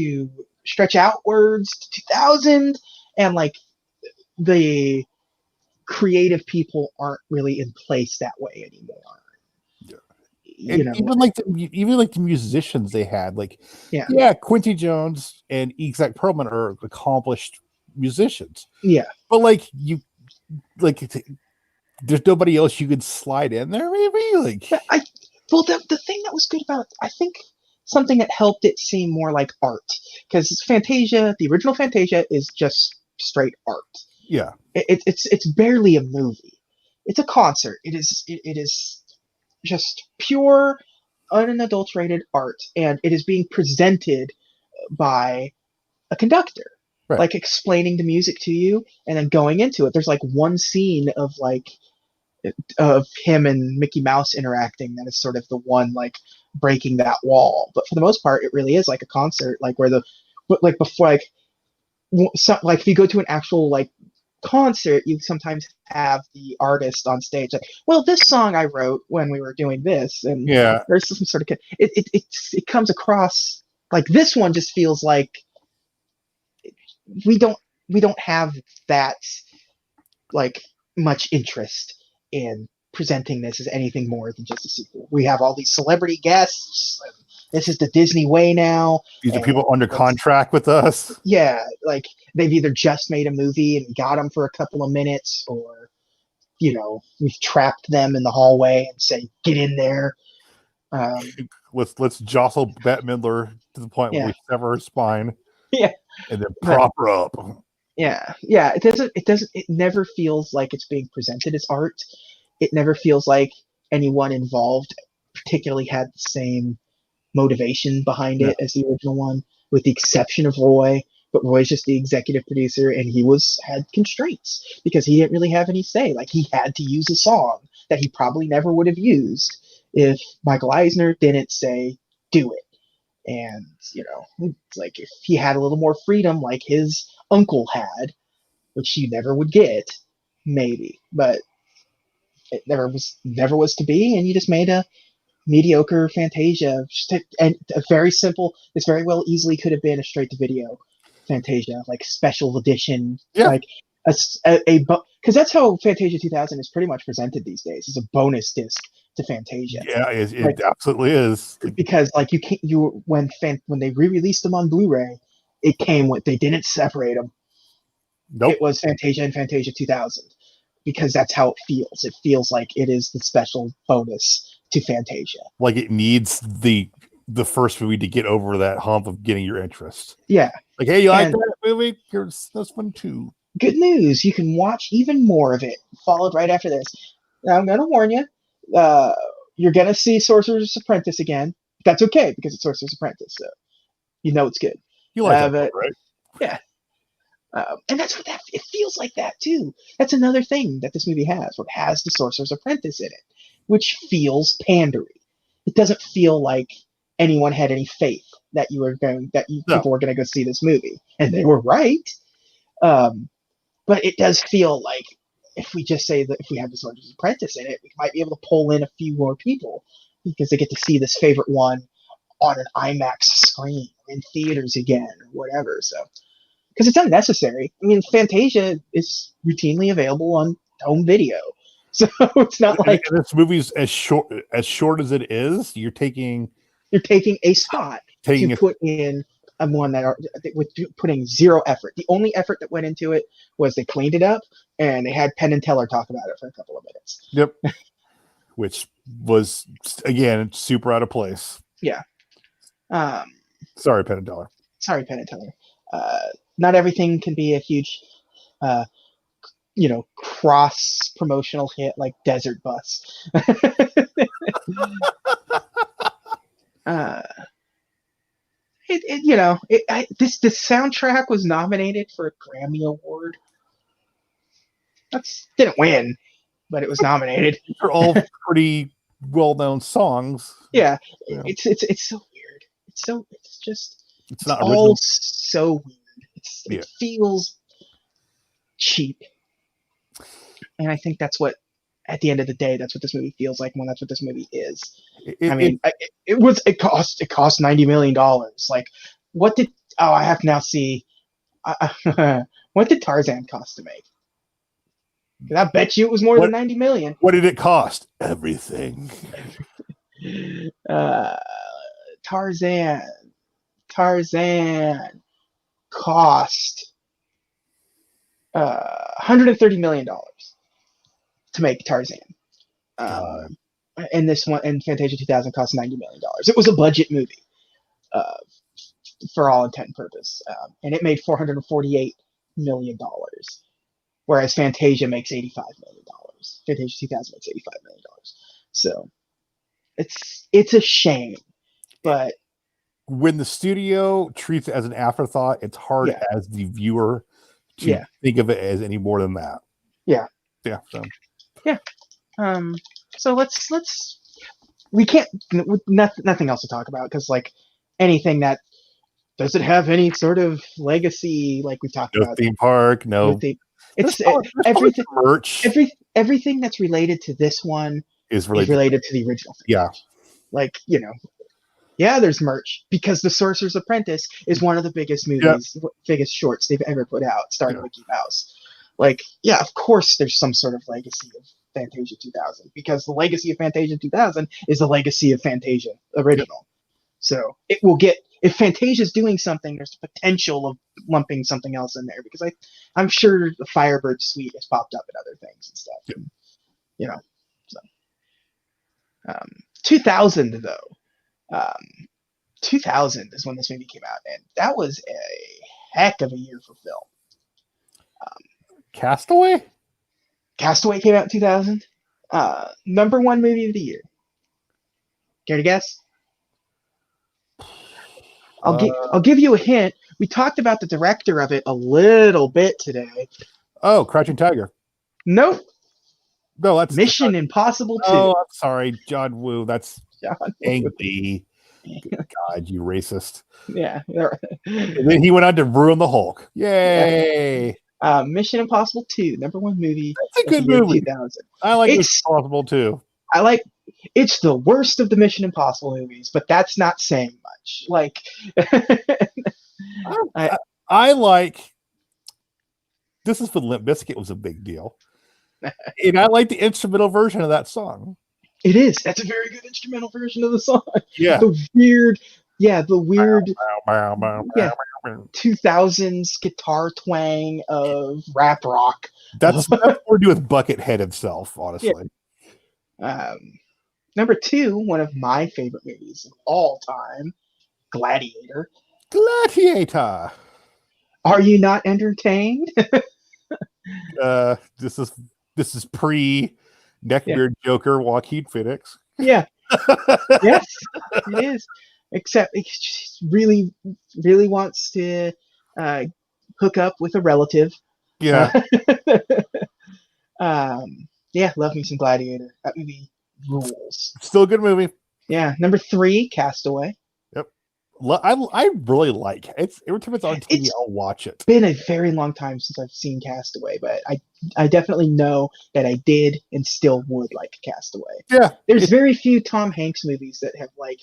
outwards to 2000, and like the creative people aren't really in place that way anymore. Even like the musicians they had, like Quincy Jones and Isaac Perlman are accomplished musicians. Yeah, but there's nobody else you could slide in there, maybe. The thing that was good about it, I think something that helped it seem more like art, because Fantasia, the original Fantasia, is just straight art. Yeah, it's barely a movie. It's a concert. It is just pure, unadulterated art, and it is being presented by a conductor, like explaining the music to you and then going into it. There's like one scene of him and Mickey Mouse interacting that is sort of the one like breaking that wall. But for the most part, it really is like a concert, like where before if you go to an actual like concert, you sometimes have the artist on stage like, well, this song I wrote when we were doing this, and there's some sort of it comes across like this one just feels like we don't have that like much interest in presenting this as anything more than just a sequel. We have all these celebrity guests. This is the Disney way now. These are people under contract with us. Yeah, like they've either just made a movie and got them for a couple of minutes, or we've trapped them in the hallway and say, "Get in there." Let's jostle Bette Midler to the point where we sever her spine. Yeah, and then prop her up. Yeah. It never feels like it's being presented as art. It never feels like anyone involved particularly had the same motivation behind it as the original one, with the exception of Roy. But Roy's just the executive producer, and he had constraints because he didn't really have any say. Like, he had to use a song that he probably never would have used if Michael Eisner didn't say, do it. And, it's like if he had a little more freedom like his uncle had, which he never would get, maybe. But it never was to be, and you just made a mediocre Fantasia. And a very simple, this very well easily could have been a straight-to-video Fantasia, like special edition, like because that's how Fantasia 2000 is pretty much presented these days, as a bonus disc to Fantasia. Yeah, it absolutely is. Because like when they re-released them on Blu-ray, it came with, they didn't separate them. Nope. It was Fantasia and Fantasia 2000, because that's how it feels. It feels like it is the special bonus to Fantasia. Like it needs the first movie to get over that hump of getting your interest. Yeah. Like, hey, you like that movie? Here's this one too. Good news. You can watch even more of it, followed right after this. Now, I'm going to warn you. You're going to see Sorcerer's Apprentice again. That's okay, because it's Sorcerer's Apprentice, so it's good. You like that, right? Yeah. And that's what it feels like that, too. That's another thing that this movie has, where it has the Sorcerer's Apprentice in it, which feels pandery. It doesn't feel like anyone had any faith that people were going to go see this movie. And they were right. But it does feel like if we just say that if we have the Sorcerer's Apprentice in it, we might be able to pull in a few more people, because they get to see this favorite one on an IMAX screen in theaters again, or whatever. So, because it's unnecessary. I mean, Fantasia is routinely available on home video, so it's not like this movie's as short as it is. You're taking a spot to put in one that with putting zero effort. The only effort that went into it was they cleaned it up and they had Penn and Teller talk about it for a couple of minutes. Yep. Which was, again, super out of place. Yeah. Sorry, Penn and Teller. Sorry, Penn and Teller. Not everything can be a huge, cross promotional hit like Desert Bus. This soundtrack was nominated for a Grammy Award. Didn't win, but it was nominated. They're all pretty well-known songs. Yeah, it's so weird. It's not all original. So weird. It feels cheap, and I think that's what, at the end of the day, that's what this movie feels like. When that's what this movie is. It cost $90 million. Like, what did? Oh, I have to now see. What did Tarzan cost to make? Because I bet you it was more than $90 million. What did it cost? Everything. Tarzan cost $130 million to make Tarzan. And this one, and Fantasia 2000 cost $90 million. It was a budget movie, for all intent and purpose, and it made $448 million, whereas Fantasia makes $85 million. Fantasia 2000 makes $85 million. So it's a shame, but when the studio treats it as an afterthought, it's hard as the viewer to think of it as any more than that. Yeah. Yeah. So. Yeah. So we can't, nothing else to talk about, because like anything that does it have any sort of legacy, like we talked about. Theme park, no. It's everything. Merch. Everything that's related to this one is related to the original thing. Yeah. Like, there's merch, because The Sorcerer's Apprentice is one of the biggest movies, biggest shorts they've ever put out, starring Mickey Mouse. Like, of course there's some sort of legacy of Fantasia 2000, because the legacy of Fantasia 2000 is the legacy of Fantasia original. So it will get, if Fantasia's doing something, there's the potential of lumping something else in there, because I'm sure the Firebird suite has popped up in other things and stuff. Yep. And, so 2000 though. 2000 is when this movie came out, and that was a heck of a year for film. Castaway? Castaway came out in 2000. Number one movie of the year. Care to guess? I'll give you a hint. We talked about the director of it a little bit today. Oh, Crouching Tiger. Nope. No, that's Mission Impossible 2. Oh, I'm sorry, John Woo. That's John Ang Lee. God, you racist. Yeah. And then he went on to ruin the Hulk. Yay! Yeah. Mission Impossible 2, number one movie. That's a good movie. 2000. I like Mission Impossible too. It's the worst of the Mission Impossible movies, but that's not saying much. Like, I like. This is for Limp Bizkit was a big deal, and I like the instrumental version of that song. It is. That's a very good instrumental version of the song. Yeah. The weird 2000s guitar twang of rap rock. That's what we're doing with Buckethead himself, honestly. Yeah. Number 2, one of my favorite movies of all time, Gladiator. Gladiator. Are you not entertained? This is pre neckbeard Joker Joaquin Phoenix. Yeah. Yes, it is. Except he just really, really wants to hook up with a relative. Yeah. Yeah, love me some Gladiator. That movie rules. Still a good movie. Yeah. Number 3, Castaway. Yep. I really like it. Every time it's on TV, I'll watch it. It's been a very long time since I've seen Castaway, but I definitely know that I did and still would like Castaway. Yeah. There's very few Tom Hanks movies that have like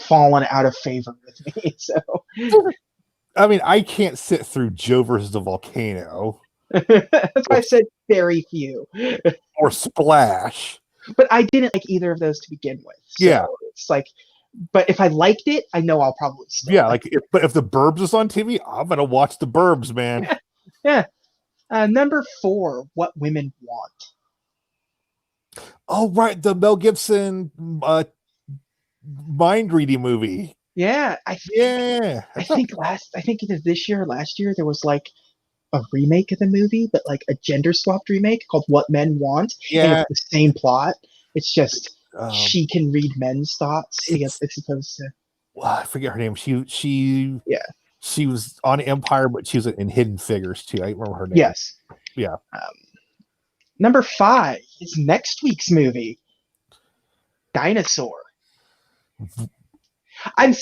fallen out of favor with me. So I mean, I can't sit through Joe versus the Volcano. That's why I said very few. Or Splash. But I didn't like either of those to begin with. So yeah. It's like, but if I liked it, I know I'll probably still. Yeah, like if the Burbs is on TV, I'm gonna watch the Burbs, man. Yeah. Number 4, What Women Want. Oh right, the Mel Gibson mind reading movie. Yeah, I think either this year or last year there was like a remake of the movie, but like a gender swapped remake called What Men Want. Yeah, and it's the same plot. It's just she can read men's thoughts. It's supposed to. Well, I forget her name. She was on Empire, but she was in Hidden Figures too. I remember her name. Yes. Yeah. Number 5 is next week's movie, Dinosaur. I'm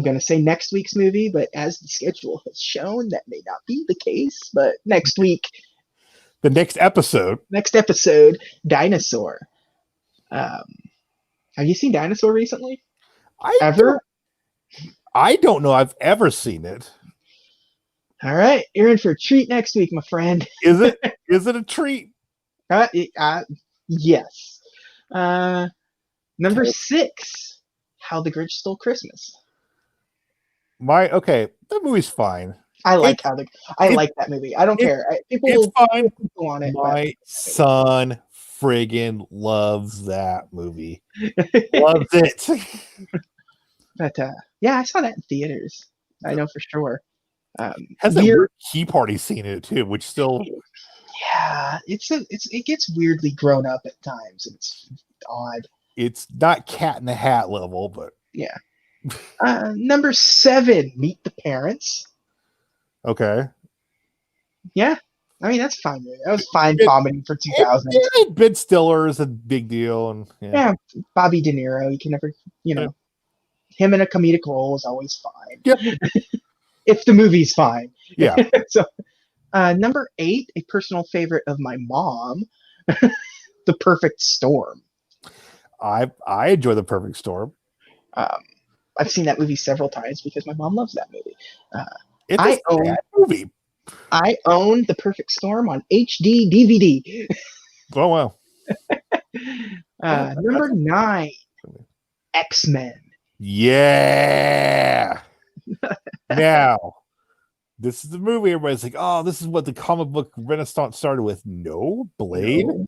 going to say next week's movie, but as the schedule has shown, that may not be the case. But next week, the next episode, Dinosaur. Have you seen Dinosaur recently? I don't know. I've ever seen it. All right, you're in for a treat next week, my friend. Is it? Is it a treat? Yes. Number 6, How the Grinch Stole Christmas. That movie's fine. I like that movie. I don't care. It's fine. People on it. My son friggin' loves that movie. Loves it. But yeah, I saw that in theaters. I know for sure. Has a weird key party scene in it too, which still. Yeah, it gets weirdly grown up at times, and it's odd. It's not Cat in the Hat level, but yeah. Number 7, Meet the Parents. Okay. Yeah, I mean that's fine. That was fine comedy for 2000. Ben Stiller is a big deal, and yeah, Bobby De Niro. You can never, him in a comedic role is always fine. Yep. If the movie's fine. Yeah. So, number 8, a personal favorite of my mom, The Perfect Storm. I enjoy The Perfect Storm. I've seen that movie several times because my mom loves that movie. It's a bad movie. I own The Perfect Storm on HD DVD. Oh wow! Number 9, X-Men. Yeah. Now, this is the movie everybody's like, oh, this is what the comic book renaissance started with. No, Blade. No.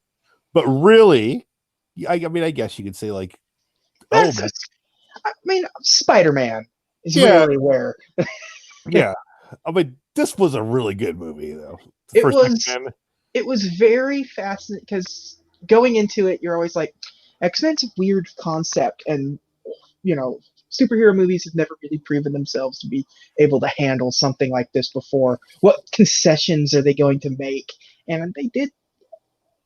But really, I mean, I guess you could say like, I mean, Spider-Man is really where. Yeah. I mean, this was a really good movie, though. It was very fascinating because going into it, you're always like, X-Men's a weird concept, and superhero movies have never really proven themselves to be able to handle something like this before. What concessions are they going to make? And they did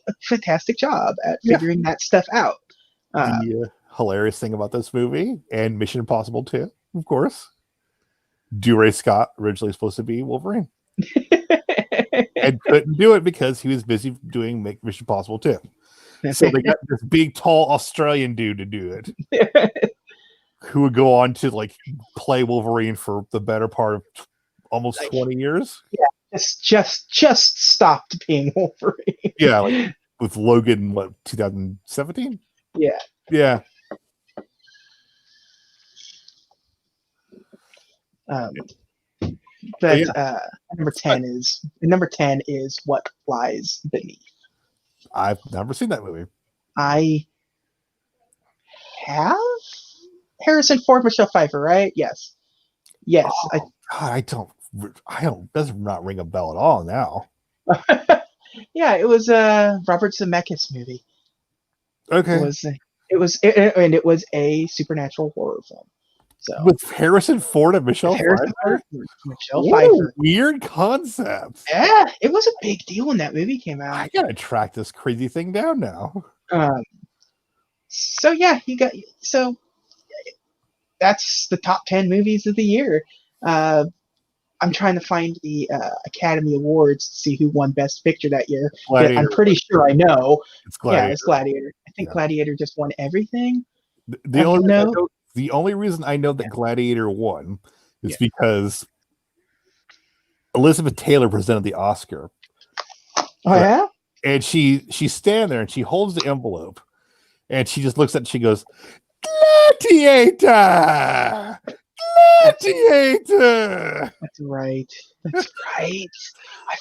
a fantastic job at figuring that stuff out. The hilarious thing about this movie and Mission Impossible 2, of course, DeRay Scott originally supposed to be Wolverine. And couldn't do it because he was busy doing Mission Impossible 2. So they got this big, tall Australian dude to do it. Who would go on to like play Wolverine for the better part of almost 20 years. Yeah, just stopped being Wolverine. Yeah, like with Logan, 2017? Yeah. Yeah. Number 10 is What Lies Beneath. I've never seen that movie. I have. Harrison Ford, Michelle Pfeiffer, right? Yes. Oh, God, I don't. Does not ring a bell at all now. Yeah, it was a Robert Zemeckis movie. Okay. It was a supernatural horror film. So with Harrison Ford and Michelle Pfeiffer. Pfeiffer. Weird concept. Yeah, it was a big deal when that movie came out. I gotta track this crazy thing down now. So yeah, that's the top 10 movies of the year. I'm trying to find the Academy Awards to see who won Best Picture that year. I'm pretty sure I know. It's Gladiator. Yeah, it's Gladiator. I think Gladiator just won everything. The only reason I know that Gladiator won is because Elizabeth Taylor presented the Oscar. Oh, yeah? And she's standing there and she holds the envelope and she just looks at it and she goes, Gladiator! Gladiator! That's right. I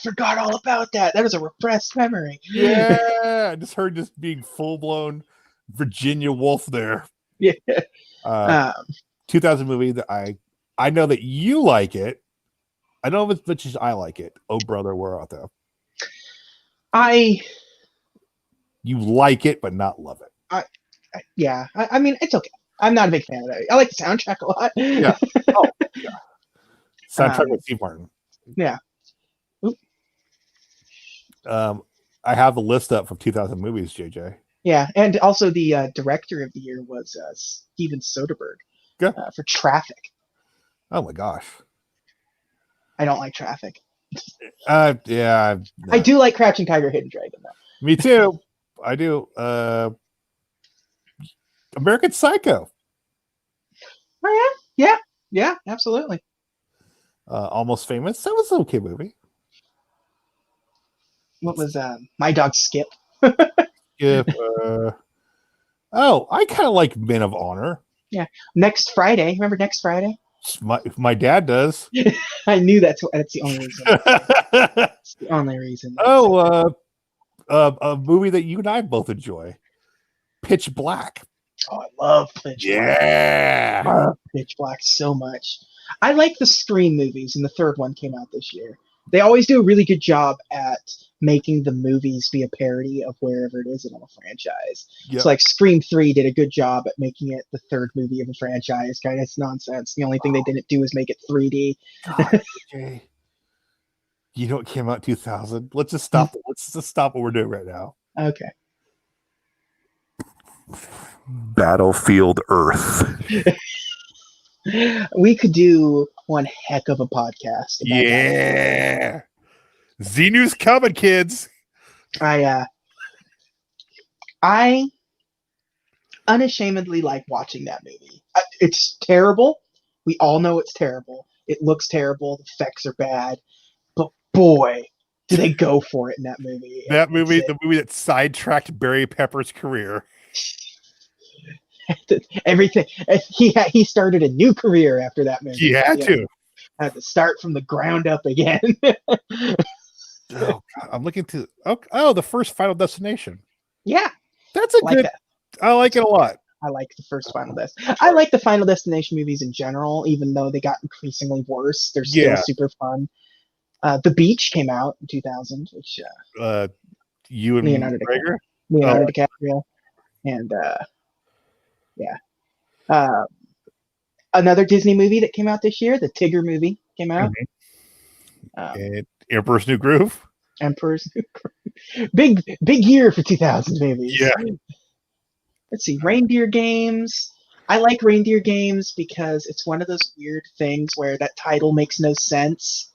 forgot all about that. That was a repressed memory. Yeah, I just heard just being full-blown Virginia Woolf there. Yeah. 2000 movie that I know that you like it. I don't know if it's much as I like it. Oh, brother, where art thou? You like it, but not love it. I mean, it's okay. I'm not a big fan of it. I like the soundtrack a lot. Yeah. Oh, yeah. Soundtrack with Steve Martin. Yeah. Oop. I have the list up from 2000 movies, JJ. Yeah, and also the director of the year was Steven Soderbergh for Traffic. Oh my gosh. I don't like Traffic. Yeah. No. I do like Crouching Tiger, Hidden Dragon, though. Me too. I do. American Psycho. Oh yeah, absolutely. Almost Famous. That was an okay movie. What was My Dog Skip? Skip. I kind of like Men of Honor. Yeah. Next Friday. Remember Next Friday? My dad does. I knew that's the only reason. That's the only reason. A movie that you and I both enjoy. Pitch Black. Oh, I love Pitch Black. Yeah. I love Pitch Black so much. I like the Scream movies, and the third one came out this year. They always do a really good job at making the movies be a parody of wherever it is in a franchise. Yep. It's like Scream 3 did a good job at making it the third movie of a franchise. Kind of nonsense. The only thing they didn't do is make it 3D. God, okay. You know what came out 2000? Let's just stop. Let's just stop what we're doing right now. Okay. Battlefield Earth. We could do one heck of a podcast. Yeah. Z News coming, kids. I unashamedly like watching that movie. It's terrible. We all know it's terrible. It looks terrible. The effects are bad. But boy, do they go for it in that movie? The movie that sidetracked Barry Pepper's career. Everything he started a new career after that movie. He had to. Had to start from the ground up again. God, I'm looking to the first Final Destination. Yeah, that's a good. That. I like it a lot. I like the first Final Destination. I like the Final Destination movies in general, even though they got increasingly worse. They're still super fun. The Beach came out in 2000, which you and Leonardo DiCaprio, and another Disney movie that came out this year, the Tigger movie came out. And Emperor's New Groove. Emperor's New Groove. Big year for 2000 movies. Yeah. Let's see, Reindeer Games. I like Reindeer Games because it's one of those weird things where that title makes no sense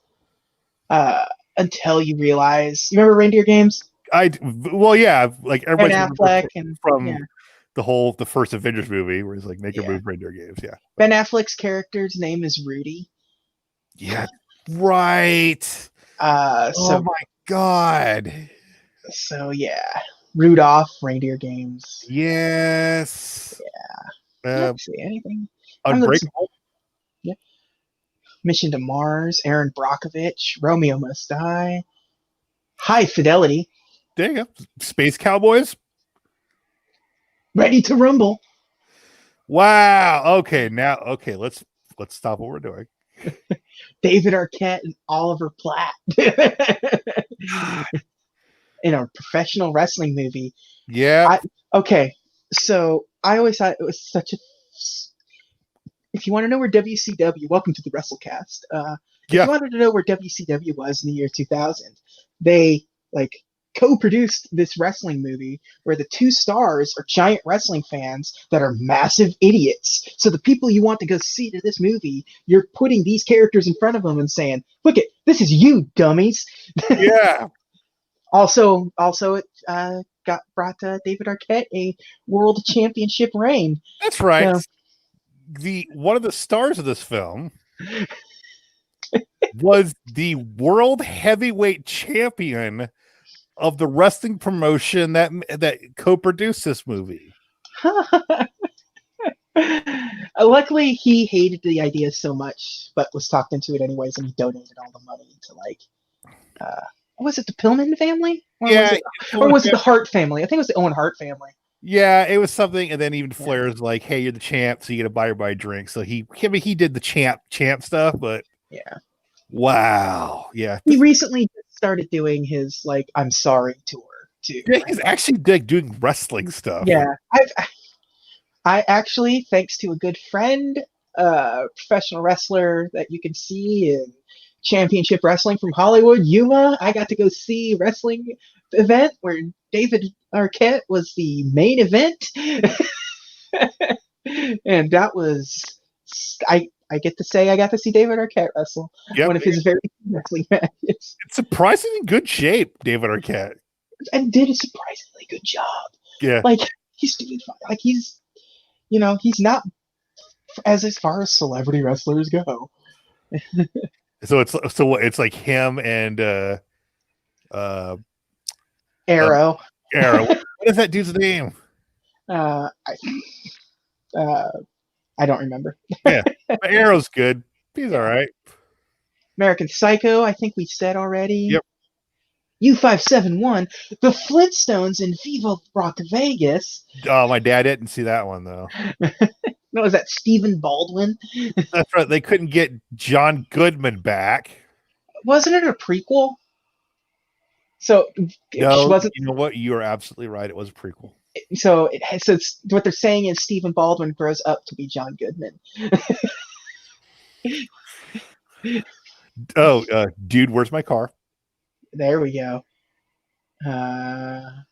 until you realize. You remember Reindeer Games? Like everybody Affleck from the first Avengers movie where he's like make a move Reindeer Games. Yeah. Ben Affleck's character's name is Rudy. Yeah. Right. Oh my God. So Rudolph, Reindeer Games. Yes. Yeah. Let's see anything. Unbreakable. Yeah. Mission to Mars. Aaron Brockovich. Romeo Must Die. High Fidelity. There you go. Space Cowboys. Ready to Rumble. Wow. Okay. Now. Okay. Let's stop what we're doing. David Arquette and Oliver Platt in a professional wrestling movie. Yeah. So I always thought it was such a. If you want to know where WCW, welcome to the WrestleCast. If you wanted to know where WCW was in the year 2000, they co-produced this wrestling movie where the two stars are giant wrestling fans that are massive idiots. So the people you want to go see to this movie, you're putting these characters in front of them and saying, "Look this is you, dummies." Yeah. Also, it brought David Arquette a world championship reign. That's right. So, one of the stars of this film was the world heavyweight champion of the wrestling promotion that co-produced this movie. Luckily, he hated the idea so much, but was talked into it anyways, and he donated all the money to was it the Pillman family? Or was it the Hart family? I think it was the Owen Hart family. Yeah, it was something, and then even Flair's like, "Hey, you're the champ, so you got to buy everybody a drink." So he did the champ stuff, but wow, yeah. He recently started doing his I'm sorry tour too. Yeah, he's actually doing wrestling stuff. Yeah, I actually, thanks to a good friend, professional wrestler that you can see in Championship Wrestling from Hollywood, Yuma, I got to go see a wrestling event where David Arquette was the main event. And that was, I get to say I got to see David Arquette wrestle one of his very wrestling matches. It's surprisingly good shape, David Arquette. And did a surprisingly good job. Yeah. He's doing fine. He's not as far as celebrity wrestlers go. So it's like him and Arrow. Arrow. What is that dude's name? I don't remember. Yeah, Arrow's good. He's all right. American Psycho, I think we said already. Yep. U571, The Flintstones in Viva Rock Vegas. Oh, my dad didn't see that one though. No, is that Stephen Baldwin? That's right. They couldn't get John Goodman back. Wasn't it a prequel? So no, you know what? You are absolutely right. It was a prequel. So what they're saying is Stephen Baldwin grows up to be John Goodman. Dude, where's my car? There we go.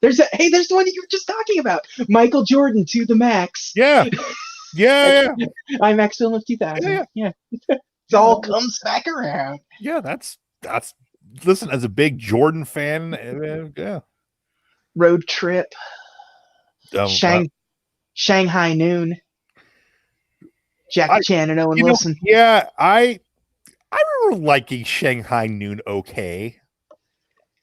There's the one you were just talking about. Michael Jordan to the max. Yeah. Yeah. IMAX film of 2000. Yeah. It all comes back around. Yeah, that's listen, as a big Jordan fan, yeah. Road Trip. Shanghai Noon. Jackie Chan and Owen Wilson. I remember liking Shanghai Noon okay.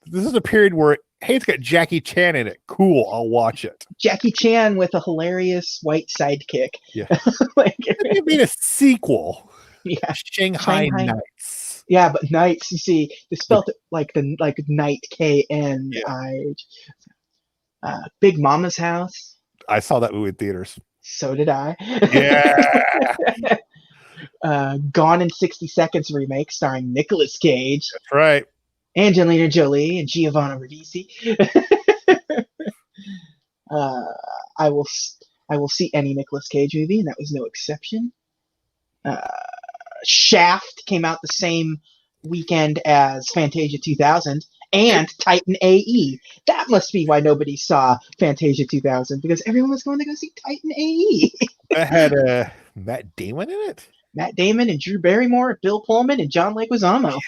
This is a period where, hey, it's got Jackie Chan in it. Cool, I'll watch it. Jackie Chan with a hilarious white sidekick. Yeah. They made a sequel. Yeah. Shanghai Nights. Yeah, but Nights, you see, they spelled it like night, KNI. Big Mama's House. I saw that movie in theaters. So did I. Yeah. Gone in 60 Seconds remake starring Nicolas Cage. That's right. Angelina Jolie and Giovanna Ribisi. I will see any Nicolas Cage movie, and that was no exception. Shaft came out the same weekend as Fantasia 2000 and Titan AE. That must be why nobody saw Fantasia 2000, because everyone was going to go see Titan AE. That had Matt Damon in it. Matt Damon and Drew Barrymore, Bill Pullman, and John Leguizamo.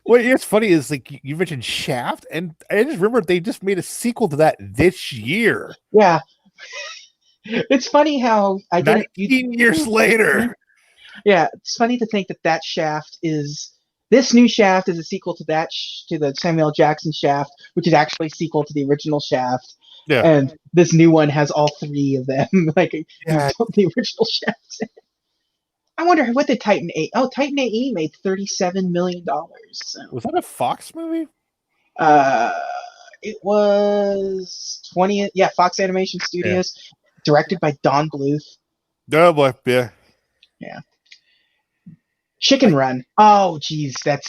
What is funny is, like, you mentioned Shaft, and I just remember they just made a sequel to that this year. Yeah. It's funny how 19 years later. Yeah, it's funny to think that Shaft is this new Shaft is a sequel to to the Samuel Jackson Shaft, which is actually a sequel to the original Shaft. Yeah. And this new one has all three of them, like the original Shaft. I wonder what did Titan AE. Oh, Titan AE made $37 million. So. Was that a Fox movie? It was 20. Yeah, Fox Animation Studios, directed by Don Bluth. Oh boy, yeah. Yeah. Chicken Run. Oh, geez, that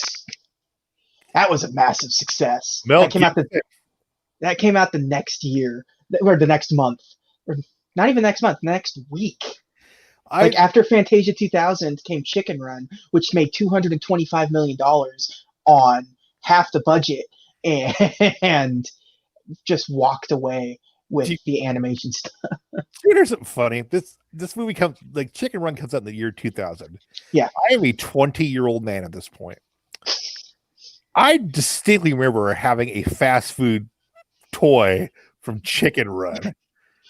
was a massive success. That came out the next year, or the next month, or not even next month, next week. After Fantasia 2000 came Chicken Run, which made $225 million on half the budget, and just walked away with the animation stuff. Here's something funny. This movie Chicken Run comes out in the year 2000. Yeah. I am a 20-year-old man at this point. I distinctly remember having a fast food toy from Chicken Run.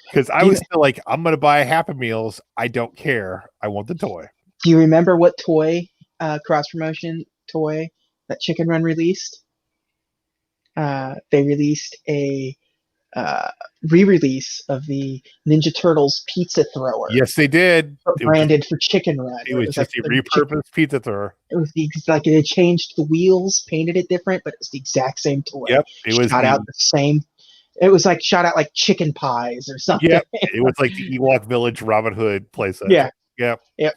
Because I was still like, I'm going to buy Happy Meals. I don't care. I want the toy. Do you remember what cross-promotion toy that Chicken Run released? They released a re-release of the Ninja Turtles pizza thrower. Yes, they did. Branded for Chicken Run. It was just a repurposed pizza thrower. It was they changed the wheels, painted it different, but it was the exact same toy. Yep, it was shot out the same. It was shot out like chicken pies or something. Yep, it was like the Ewok Village Robin Hood playset. Yeah. Yep.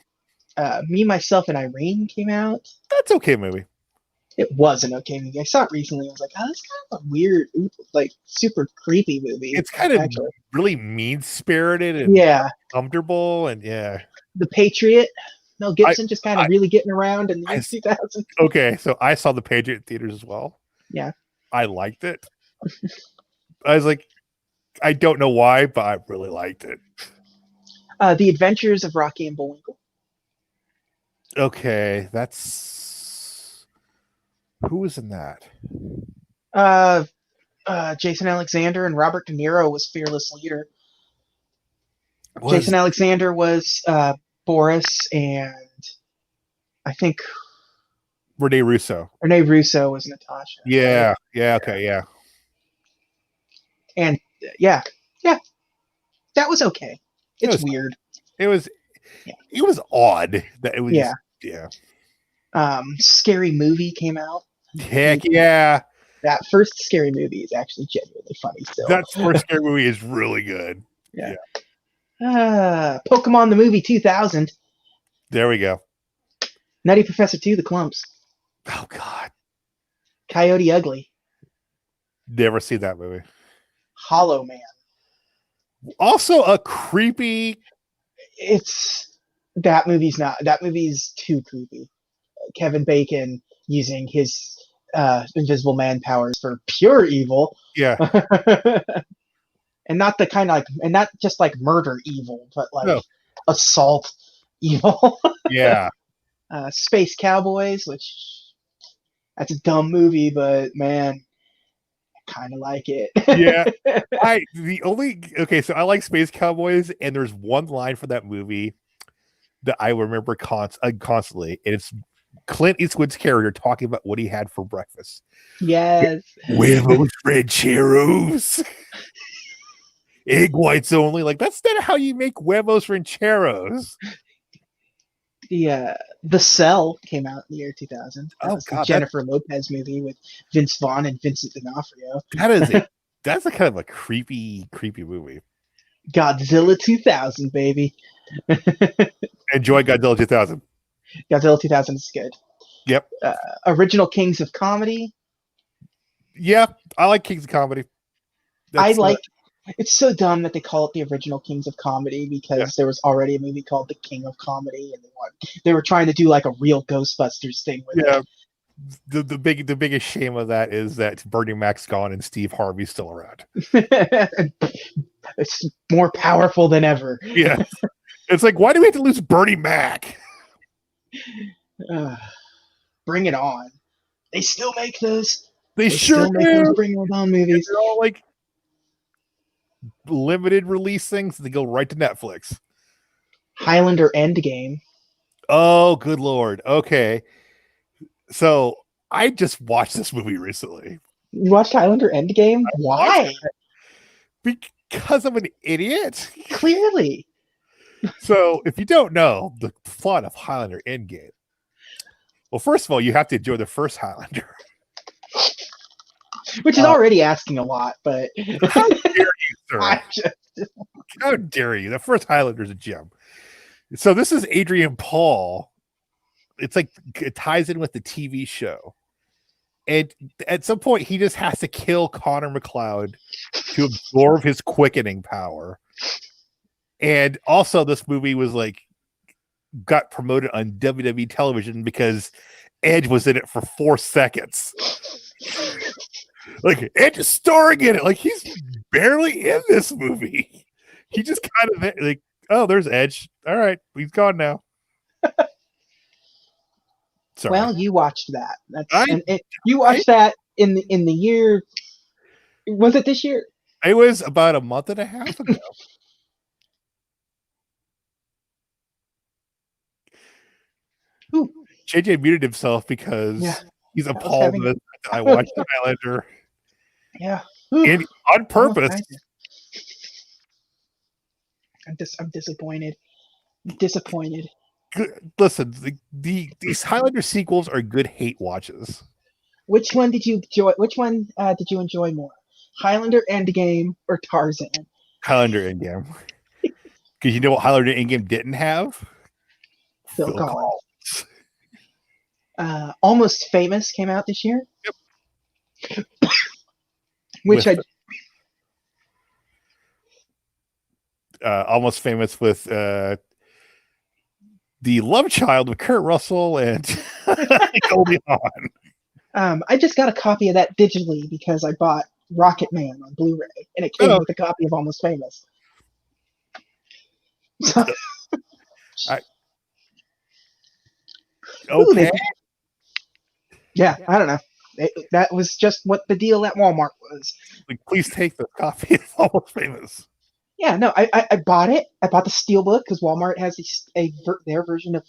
Me, Myself, and Irene came out. That's okay movie. It was an okay movie. I saw it recently. I was like, oh, this is kind of a weird, super creepy movie. It's kind of really mean-spirited and comfortable, and The Patriot. Mel Gibson just kind of really getting around in the year 2000. Okay, so I saw The Patriot in theaters as well. Yeah. I liked it. I was like, I don't know why, but I really liked it. The Adventures of Rocky and Bullwinkle. Okay, that's... Who was in that? Jason Alexander and Robert De Niro was Fearless Leader. Jason Alexander was Boris, and I think Rene Russo. Rene Russo was Natasha. Yeah, okay, yeah. And that was okay. It's weird. It was odd that it was. Yeah. Scary Movie came out. Heck yeah! That first Scary Movie is actually genuinely funny. Still, that first Scary Movie is really good. Yeah. Pokemon the Movie 2000. There we go. Nutty Professor 2: The Clumps. Oh God. Coyote Ugly. Never seen that movie. Hollow Man. Also a creepy. That movie's too creepy. Kevin Bacon using his Invisible Man powers for pure evil. Yeah. And not the kind of and not just murder evil, but assault evil. Yeah. Space Cowboys, that's a dumb movie, but man, I kind of like it. Yeah. So I like Space Cowboys, and there's one line for that movie that I remember constantly, and it's Clint Eastwood's character talking about what he had for breakfast. Yes. Huevos rancheros. Egg whites only. Like, that's not how you make huevos rancheros. The Cell came out in the year 2000. That was the God, Jennifer Lopez movie with Vince Vaughn and Vincent D'Onofrio. That's a kind of a creepy movie. Godzilla 2000, baby. Enjoy Godzilla 2000. Godzilla 2000 is good. Yep. Original Kings of Comedy. Yeah, I like Kings of Comedy. It's so dumb that they call it the original Kings of Comedy because there was already a movie called The King of Comedy, and they were trying to do like a real Ghostbusters thing with it. The biggest shame of that is that Bernie Mac's gone and Steve Harvey's still around. It's more powerful than ever. Yeah, it's like, why do we have to lose Bernie Mac? Bring it on! They still make those. They sure still make those Bring It On movies. They're all like limited release things. They go right to Netflix. Highlander Endgame. Oh, good Lord. Okay. So I just watched this movie recently. You watched Highlander Endgame? Why? Because I'm an idiot. Clearly. So if you don't know the plot of Highlander Endgame, well, first of all, you have to enjoy the first Highlander. Which is already asking a lot, but how dare you, sir? How dare you? The first Highlander's a gem. So this is Adrian Paul. It's like it ties in with the TV show. And at some point, he just has to kill Connor McLeod to absorb his quickening power. And also, this movie was like got promoted on WWE television because Edge was in it for 4 seconds. Like, Edge is starring in it. Like, he's barely in this movie. He just kind of like, oh, there's Edge. All right, he's gone now. Sorry. Well, you watched that. You watched that in the year. Was it this year? It was about a month and a half ago. JJ muted himself because he's appalled that I watched the Highlander. Yeah. And on purpose. I'm disappointed. Disappointed. Listen, these Highlander sequels are good hate watches. Which one did you enjoy? Which one did you enjoy more? Highlander Endgame or Tarzan? Highlander Endgame. Because you know what Highlander Endgame didn't have? Phil Collins. Almost Famous came out this year. Yep. Which Almost Famous with the love child of Kurt Russell and Goldie Hawn. I just got a copy of that digitally because I bought Rocket Man on Blu-ray, and it came with a copy of Almost Famous. Okay. Yeah, I don't know. That was just what the deal at Walmart was. Like, please take the copy of Almost Famous. Yeah, no, I bought it. I bought the Steelbook because Walmart has their version of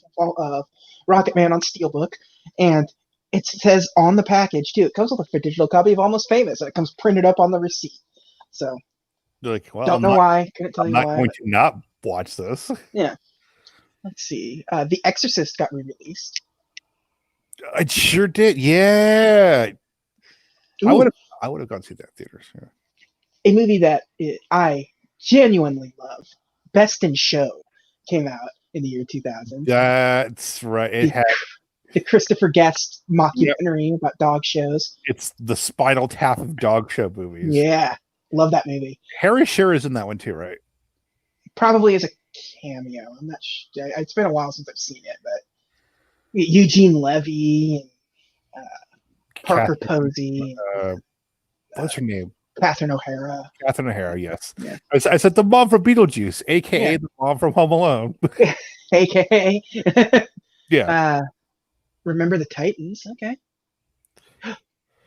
Rocket Man on Steelbook, and it says on the package too. It comes with a digital copy of Almost Famous, and it comes printed up on the receipt. So, like, well, don't know why. Couldn't tell you why. I'm not going to not watch this. Yeah. Let's see. The Exorcist got re-released. I sure did. Yeah. Ooh. I would have gone to that theaters. Yeah. A movie that I genuinely love, Best in Show, came out in the year 2000. That's right. It had the Christopher Guest mockumentary about dog shows. It's the Spinal Tap of dog show movies. Yeah, love that movie. Harry Shearer is in that one too, right? Probably as a cameo. I'm not sure. It's been a while since I've seen it, but Eugene Levy and Parker Posey. What's her name? Catherine O'Hara. Catherine O'Hara, yes. Yeah. I said the mom from Beetlejuice, a.k.a. the mom from Home Alone. a.k.a. Yeah. Remember the Titans. Okay.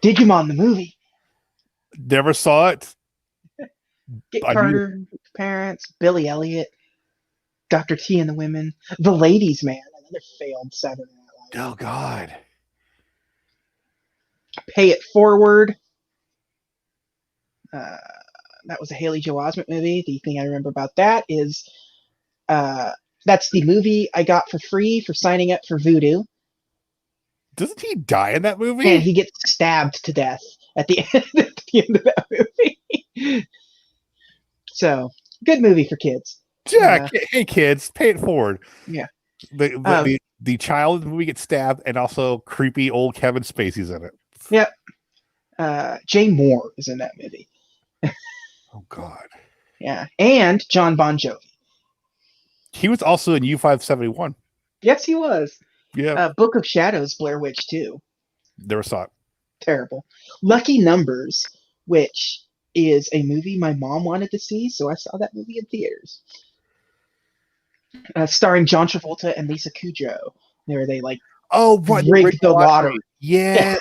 Digimon the movie. Never saw it. Get Carter, Parents, Billy Elliot, Dr. T and the Women, The Ladies Man, another failed Saturday Night Oh God. Pay It Forward. That was a Haley Joel Osment movie. The thing I remember about that is that's the movie I got for free for signing up for Vudu. Doesn't he die in that movie? And he gets stabbed to death at the end of that movie. So, good movie for kids. Yeah, hey kids, Pay It Forward. Yeah. The child in the movie gets stabbed, and also creepy old Kevin Spacey's in it. Yep. Jay Moore is in that movie. Oh God. Yeah, and John Bon Jovi. He was also in U-571. Yes, he was. Yeah. Book of Shadows, Blair Witch 2. Never saw it. Terrible. Lucky Numbers, which is a movie my mom wanted to see, so I saw that movie in theaters. Starring John Travolta and Lisa Kudrow. Where they rig the lottery. Yes,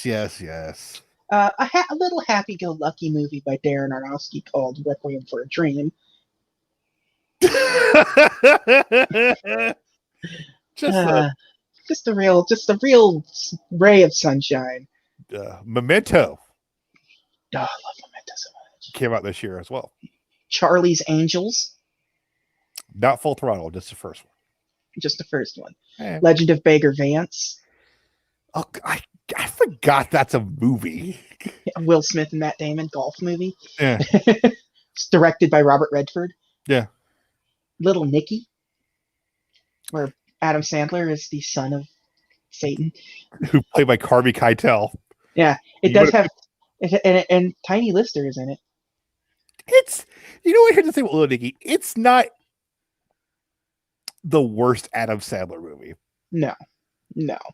yes. A little happy-go-lucky movie by Darren Aronofsky called Requiem for a Dream. Just a real ray of sunshine. Memento. Oh, I love Memento so much. Came out this year as well. Charlie's Angels. Not Full Throttle, just the first one. Just the first one. Legend of Bagger Vance. Oh, I forgot that's a movie. Will Smith and Matt Damon golf movie. Yeah. It's directed by Robert Redford. Yeah. Little Nicky, where Adam Sandler is the son of Satan, who played by Harvey Keitel. Yeah, it does have, and Tiny Lister is in it. It's, what here's the thing with Little Nicky. It's not the worst Adam Sandler movie. No,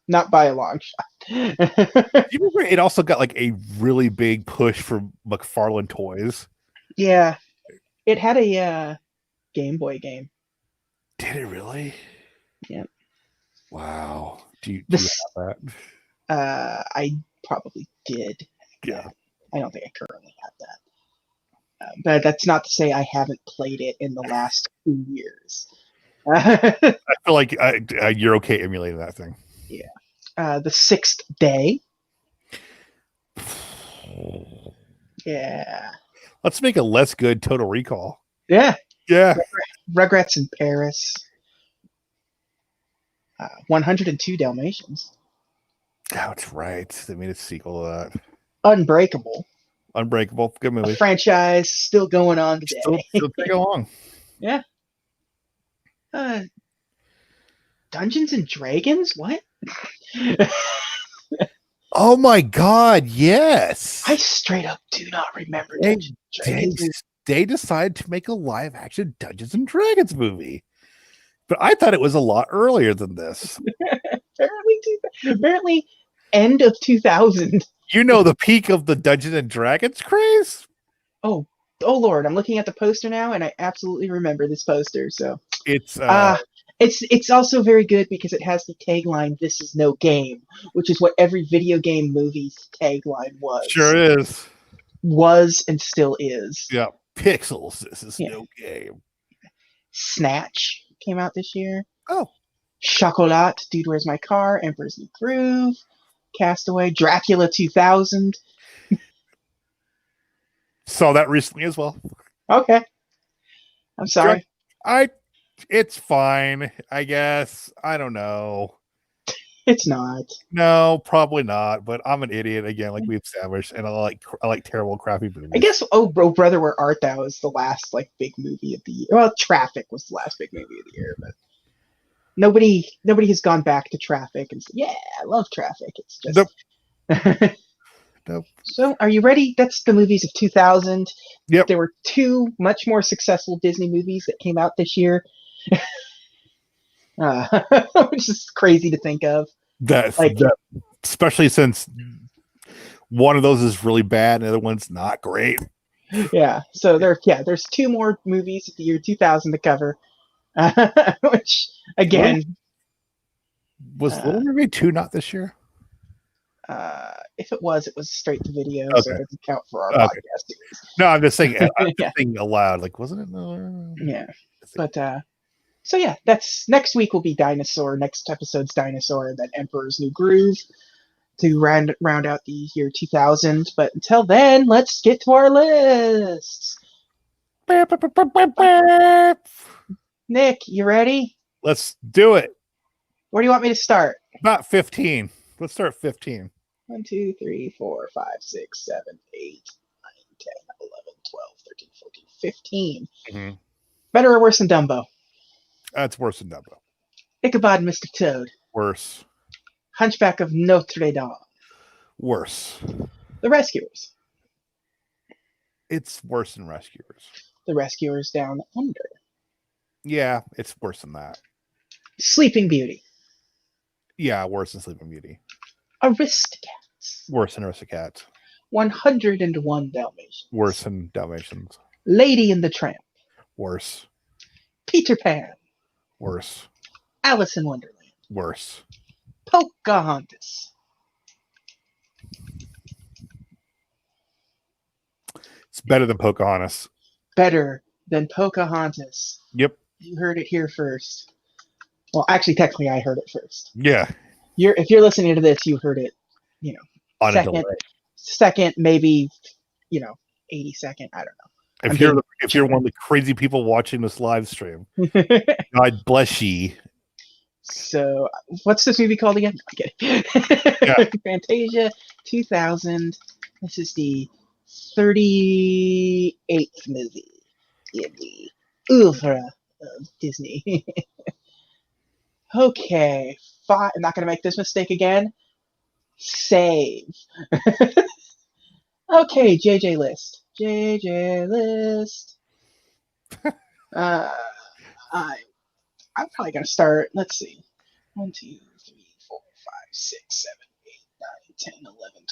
not by a long shot. You remember it also got like a really big push for McFarlane Toys? Yeah, it had a Game Boy game. Did it really? Yeah. Wow. Do you have that? I probably did. Yeah. I don't think I currently have that. But that's not to say I haven't played it in the last 2 years. I feel like you're okay emulating that thing. Yeah. The Sixth Day. Yeah. Let's make a less good Total Recall. Yeah. Yeah. Rugrats in Paris. 102 Dalmatians. That's right. They made a sequel to that. Unbreakable. Good movie. A franchise still going on today. Still take along. Yeah. Dungeons and Dragons? What? Oh my God, yes. I straight up do not remember Dungeons and Dragons. They decided to make a live action Dungeons and Dragons movie. But I thought it was a lot earlier than this. Apparently end of 2000. The peak of the Dungeons and Dragons craze? Oh Lord, I'm looking at the poster now and I absolutely remember this poster. So it's also very good because it has the tagline, "This is no game," which is what every video game movie's tagline was. Sure is. Was and still is. Yeah. Pixels, this is no game. Snatch came out this year. Oh. Chocolat, Dude, Where's My Car? Emperor's New Groove. Castaway, Dracula 2000. Saw that recently as well. Okay. I'm sorry. It's fine, I guess. I don't know. It's not. No, probably not. But I'm an idiot again, like we established, and I like terrible, crappy movies. I guess. Oh, Brother, Where Art Thou is the last big movie of the year. Well, Traffic was the last big movie of the year, but nobody has gone back to Traffic and said, "Yeah, I love Traffic." It's just Nope. So, are you ready? That's the movies of 2000. Yep. There were 2 much more successful Disney movies that came out this year. Which is crazy to think of. Especially since one of those is really bad and the other one's not great. Yeah. So there's 2 more movies of the year 2000 to cover. Which again, was Little Mermaid 2 not this year? If it was straight to video, okay. So it doesn't count for our podcast series. No, I'm just saying. I'm just thinking aloud. Like, wasn't it? Yeah, but So yeah, that's next week will be Dinosaur. Next episode's Dinosaur, and then Emperor's New Groove to round out the year 2000. But until then, let's get to our lists. Nick, you ready? Let's do it. Where do you want me to start? About 15. Let's start 15. 1, 2, 3, 4, 5, 6, 7, 8, 9, 10, 11, 12, 13, 14, 15. Mm-hmm. Better or worse than Dumbo? That's worse than Dumbo. Ichabod and Mr. Toad. Worse. Hunchback of Notre Dame. Worse. The Rescuers. It's worse than Rescuers. The Rescuers Down Under. Yeah, it's worse than that. Sleeping Beauty. Yeah, worse than Sleeping Beauty. Aristocats. Worse than Aristocats. 101 Dalmatians. Worse than Dalmatians. Lady and the Tramp. Worse. Peter Pan. Worse. Alice in Wonderland. Worse. Pocahontas. It's better than Pocahontas. Better than Pocahontas. Yep. You heard it here first. Well, actually, technically, I heard it first. Yeah. If you're listening to this, you heard it, On a delay. Second, maybe, 82nd. I don't know. If you're one of the crazy people watching this live stream, God bless ye. So, what's this movie called again? Okay. Yeah. Fantasia 2000. This is the 38th movie in the oeuvre of Disney. Okay, I'm not going to make this mistake again. Save. Okay, JJ List. JJ List. I'm probably going to start, let's see. 1, 2, 3, 4, 5, 6, 7, 8, 9, 10, 11, 12,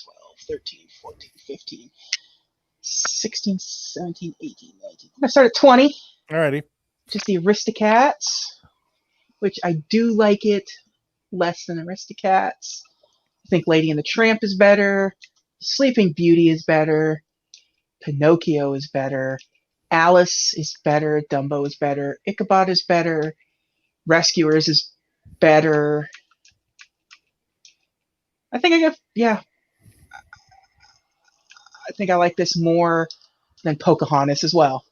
13, 14, 15, 16, 17, 18, 19. I'm going to start at 20. Alrighty. Just the Aristocats, which I do like it less than Aristocats. I think Lady and the Tramp is better. Sleeping Beauty is better. Pinocchio is better. Alice is better. Dumbo is better. Ichabod is better. Rescuers is better. I think I like this more than Pocahontas as well.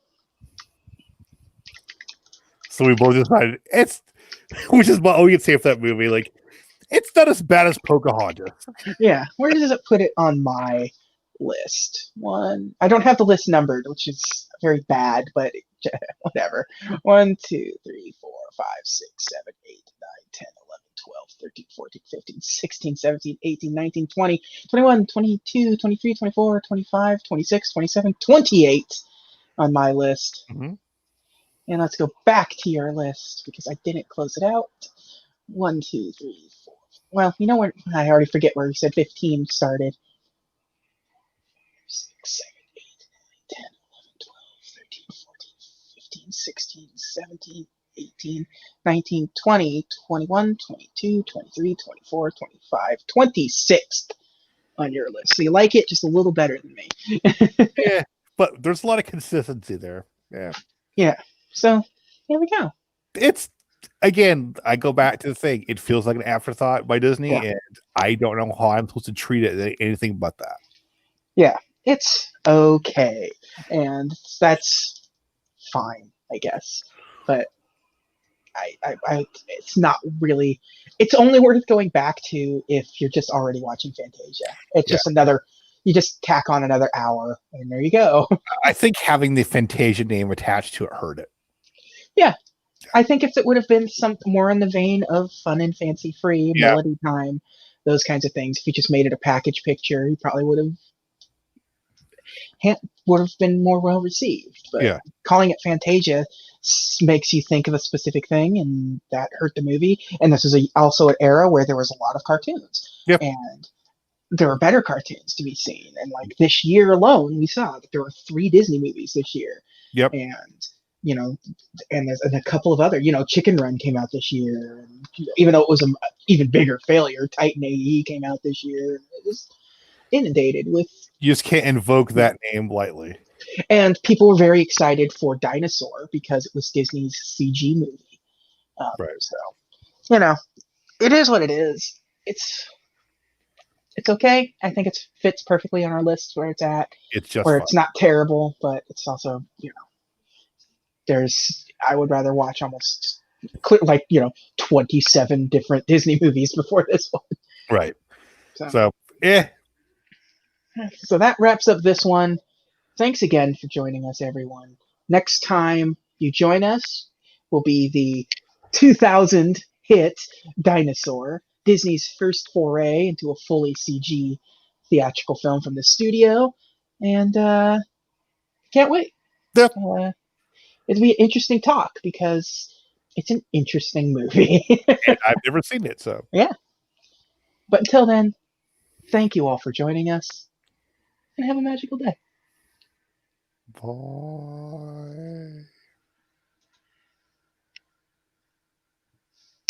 So we both decided which is what we can say for that movie. Like, it's not as bad as Pocahontas. Yeah. Where does it put it on my list? I don't have the list numbered, which is very bad, but whatever. 1, 2, 3, 4, 5, 6, 7, 8, 9, 10, 11, 12, 13, 14, 15, 16, 17, 18, 19, 20, 21, 22, 23, 24, 25, 26, 27, 28 on my list. Mm-hmm. And let's go back to your list because I didn't close it out. 1, 2, 3, 4. Well, you know what? I already forget where you said 15 started. 6, 7, 8, 9, 10, 11, 12, 13, 14, 15, 16, 17, 18, 19, 20, 21, 22, 23, 24, 25, 26th on your list. So you like it just a little better than me. Yeah, but there's a lot of consistency there. Yeah. Yeah. So here we go. It's, again, I go back to the thing. It feels like an afterthought by Disney, and I don't know how I'm supposed to treat it anything but that. Yeah. It's okay. And that's fine, I guess. But it's not really, it's only worth going back to if you're just already watching Fantasia. It's just you just tack on another hour and there you go. I think having the Fantasia name attached to it hurt it. Yeah. I think if it would have been something more in the vein of Fun and Fancy Free, Melody Time, those kinds of things, if you just made it a package picture, you probably would have been more well received. But calling it Fantasia makes you think of a specific thing, and that hurt the movie. And this is also an era where there was a lot of cartoons. Yep. And there were better cartoons to be seen. And like this year alone, we saw that there were 3 Disney movies this year. Yep. And and there's a couple of other, Chicken Run came out this year. And even though it was an even bigger failure, Titan AE came out this year. It was inundated with. You just can't invoke that name lightly. And people were very excited for Dinosaur because it was Disney's CG movie. Right. So, it is what it is. It's okay. I think it fits perfectly on our list where it's at, It's just where fun. it's not terrible, but it's also, I would rather watch almost 27 different Disney movies before this one. Right. So So that wraps up this one. Thanks again for joining us, everyone. Next time you join us will be the 2000 hit Dinosaur, Disney's first foray into a fully CG theatrical film from the studio. And can't wait. yeah. It'll be an interesting talk because it's an interesting movie. And I've never seen it, so Yeah. But until then, thank you all for joining us and have a magical day. bye.